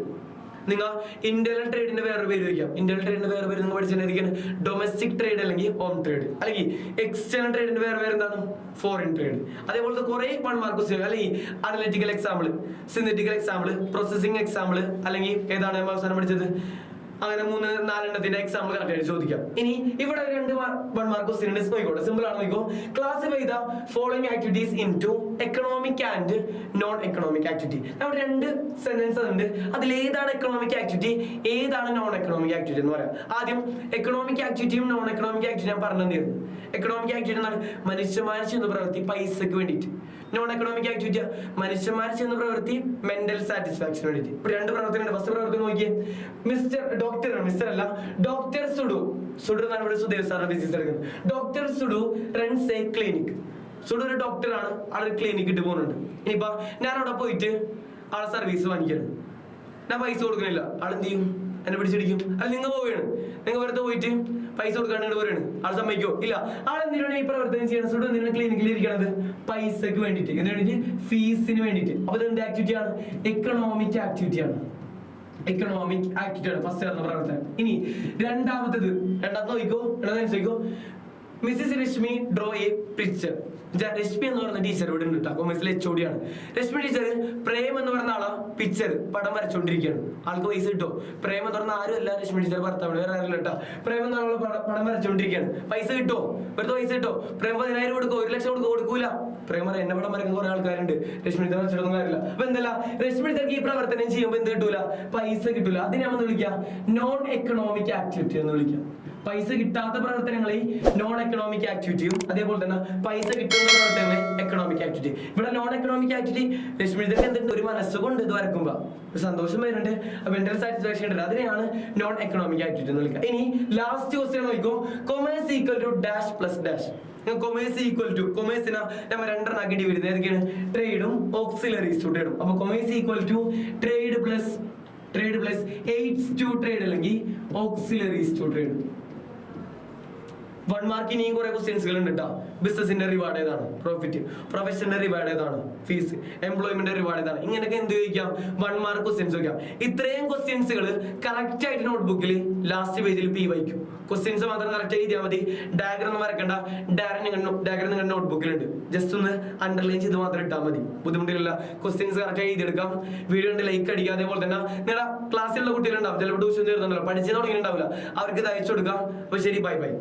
നിങ്ങൾ ഇന്റർണൽ ട്രേഡിന്റെ വേറെ പേര് വയ്ക്കാം. ഇന്റർണൽ ട്രേഡിന്റെ വേറെ പേര് നിങ്ങൾ പഠിച്ചിരിക്കുന്നത് ഡൊമസ്റ്റിക് ട്രേഡ് അല്ലെങ്കിൽ ഹോം ട്രേഡ്, അല്ലെങ്കിൽ എക്സ്റ്റേണൽ ട്രേഡിന്റെ വേറെ പേര് എന്താണ്? Foreign trade. അതേപോലത്തെ കുറെ 1 മാർക്ക് ക്വസ്റ്റ്യൻ, അല്ലെങ്കിൽ analytical example, synthetical example, processing example, അല്ലെങ്കിൽ ഏതാണ് അവസാനം പഠിച്ചത്, അങ്ങനെ 3-4 എണ്ണത്തിന്റെ എക്സാമ്പിൾ കറക്റ്റ് ആയിട്ട് ചോദിക്കാം. ഇനി ഇവിടെ 2 1 മാർക്ക് ക്വസ്റ്റ്യൻ നോക്കിക്കോട്ടെ, സിമ്പിൾ ആണ്. നോക്കോ, classify the following activities into economic and non economic activity. അവിടെ 2 സെന്റൻസ് ഉണ്ട്. അതിൽ ഏതാണ് എക്കണോമിക് ആക്ടിവിറ്റി, ഏതാണ് നോൺ എക്കണോമിക് ആക്ടിവിറ്റി എന്ന് പറയാം. ആദ്യം എക്കണോമിക് ആക്ടിവിറ്റിയും നോൺ എക്കണോമിക് ആക്ടിവിറ്റി ഞാൻ പറഞ്ഞിരുന്നു. എക്കണോമിക് ആക്ടിവിറ്റി എന്നാണ് മനുഷ്യന്മാർ ചെയ്യുന്ന പ്രവൃത്തി പൈസക്ക് വേണ്ടിയിട്ട്. നോൺ എക്കണോമിക് ആക്ടിവിറ്റി മനുഷ്യന്മാർ ചെയ്യുന്ന പ്രവൃത്തി മെന്റൽ സാറ്റിസ്ഫാക്ഷൻ വേണ്ടിയിട്ട്. 2 പ്രവർത്തനം. ഫസ്റ്റ് പ്രവർത്തനം നോക്കിയേ, മിസ്റ്റർ അല്ല, ഡോക്ടർ സുഡു എന്നാണ് ഇവിടെ സുദേവ് സാറിന്റെ ഡിസീസ് എടുക്കുന്നത്. Doctor Sudu runs a clinic. Sudu ഒരു ഡോക്ടറാണ്, ആളൊരു ക്ലിനിക് ഇട്ട് പോകുന്നുണ്ട്. ഇനിയിപ്പോ ഞാൻ അവിടെ പോയിട്ട് ആളെ സർവീസ് വാങ്ങിക്കണം, ഞാൻ പൈസ കൊടുക്കണില്ല, ആളെന്ത് ചെയ്യും? എന്നെ പിടിച്ചിടിക്കും. അല്ല, നിങ്ങൾ പോവുകയാണ്, നിങ്ങൾ വെറുതെ പോയിട്ട് പൈസ കൊടുക്കാണ്ട് പോവുകയാണ്, ആൾ സമ്മതിക്കോ? ഇല്ല. ആളെന്തിനാണ് ഈ പ്രവർത്തനം ചെയ്യണം? സുഡു എന്തിനാണ് ക്ലിനിക്കിൽ ഇരിക്കണത്? പൈസക്ക് വേണ്ടിയിട്ട്, എന്തിനു വേണ്ടിയിട്ട്? ഫീസിന് വേണ്ടിയിട്ട്. അപ്പൊ ഇത് എന്ത് ആക്ടിവിറ്റിയാണ്? എക്കണോമിക് ആക്ടിവിറ്റിയാണ്. എക്കണോമിക് ആക്ടിവിറ്റിയാണ് ഫസ്റ്റ് നടന്ന പ്രവർത്തനം. ഇനി രണ്ടാമത്തത് നോക്കിക്കോ, Mrs Rashmi draw a picture. Rashmi എന്ന് പറയുന്ന ടീച്ചർ ഇവിടെ ഉണ്ട് കേട്ടോ, കോമേഴ്സിലെ HOD ആണ്. രശ്മി ടീച്ചർ പ്രേം എന്ന് പറയുന്ന ആളാ പിക്ചർ പടം വരച്ചോണ്ടിരിക്കുകയാണ്. ആൾക്ക് പൈസ കിട്ടോ? പ്രേം എന്ന് പറഞ്ഞ ആരും അല്ല, രശ്മി ടീച്ചർ ഭർത്താവ്, വേറെ ആരും കേട്ടോ. പ്രേം എന്ന ആളെ പടം വരച്ചോണ്ടിരിക്കുകയാണ്. പൈസ കിട്ടോ? വെറുതെ പൈസ കിട്ടോ? പ്രേം 10,000 കൊടുക്കോ, 1 ലക്ഷം കൊടുക്കൂല. പ്രേം പറയാം, എന്നെ പടം വരയ്ക്കുന്ന കുറെ ആൾക്കാരുണ്ട്, രശ്മി ടീച്ചർ വരച്ചിട്ടൊന്നും കാര്യമില്ല. അപ്പൊ എന്തല്ല, രശ്മി ടീച്ചർക്ക് ഈ പ്രവർത്തനം ചെയ്യുമ്പോൾ എന്ത് കിട്ടൂല? പൈസ കിട്ടൂല. അതിനെ നമ്മൾ വിളിക്കാം നോൺ എക്കണോമിക് ആക്ടിവിറ്റി എന്ന് വിളിക്കാം. പൈസ കിട്ടാത്ത പ്രവർത്തനങ്ങളെ നോൺ എക്കണോമിക് ആക്ടിവിറ്റിയും അതേപോലെ തന്നെ പൈസ കിട്ടുന്ന പ്രവർത്തനങ്ങളെ എക്കണോമിക് ആക്ടിവിറ്റി. ഇവിടെ നോൺ എക്കണോമിക് ആക്ടിവിറ്റി ലക്ഷ്മിക്ക് എന്തുണ്ട്, ഒരു മനസ്സുകൊണ്ട് ഇത് വരക്കുമ്പോ ഒരു സന്തോഷം വരുന്നുണ്ട്, മെന്റൽ സാറ്റിസ്ഫാക്ഷൻ ഉണ്ട്, അതിനെയാണ് നോൺ എക്കണോമിക് ആക്ടിവിറ്റി എന്ന് വിളിക്കുക. ഇനി ലാസ്റ്റ് ക്വസ്റ്റ്യൻ നോക്കിക്കോ, commerce equal to dash plus dash. Commerce equal to കൊമേഴ്സിന് നമ്മൾ രണ്ടെണ്ണാക്കി ഡിവൈഡ് ചെയ്യുന്നത് ഏതൊക്കെയാണ്, ട്രേഡും ഓക്സിലറീസ് ടു ട്രേഡും. അപ്പൊ commerce equal to trade plus aids to trade അല്ലെങ്കിൽ ഓക്സിലറീസ് ടു ട്രേഡ്. 1 മാർക്ക് ഇനിയും കുറെ ക്വസ്റ്റ്യൻസുകൾ ഉണ്ട് കേട്ടോ. ബിസിനസിന്റെ റിവാർഡ് ഏതാണ്, പ്രോഫിറ്റ്. പ്രൊഫഷന്റെ റിവാർഡ് ഏതാണ്, ഫീസ്. എംപ്ലോയ്മെന്റ് റിവാർഡ് ഏതാണ്. ഇങ്ങനെയൊക്കെ എന്ത് ചോദിക്കാം, 1 മാർക്ക് ക്വസ്റ്റ്യൻസ് ചോദിക്കാം. ഇത്രയും ക്വസ്റ്റ്യൻസുകൾ കറക്റ്റ് ആയിട്ട് നോട്ട്ബുക്കിൽ ലാസ്റ്റ് പേജിൽ പി വയ്ക്കും. ക്വസ്റ്റ്യൻസ് മാത്രം കറക്റ്റ് ചെയ്താൽ മതി. ഡയഗ്രം ഒന്നും വരക്കണ്ട, ഡയഗ്രം നിങ്ങളുടെ നോട്ട്ബുക്കിലുണ്ട്. ജസ്റ്റ് ഒന്ന് അണ്ടർലൈൻ ചെയ്ത് മാത്രം ഇട്ടാൽ മതി, ബുദ്ധിമുട്ടില്ല. ക്വസ്റ്റ്യൻസ് കറക്റ്റ് എഴുതിയെടുക്കാം. വീഡിയോ ഉണ്ട് ലൈക്ക് അടിക്കുക. അതേപോലെ തന്നെ നിങ്ങളുടെ ക്ലാസ്സിലുള്ള കുട്ടികളുണ്ടാവും, ചിലപ്പോൾ ട്യൂഷൻ ചേർന്നുണ്ടല്ലോ, പഠിച്ചു തുടങ്ങിയിട്ടുണ്ടാവില്ല, അവർക്ക് ഇത് അയച്ചു കൊടുക്കാം. അപ്പൊ ശരി, ബൈ ബൈ.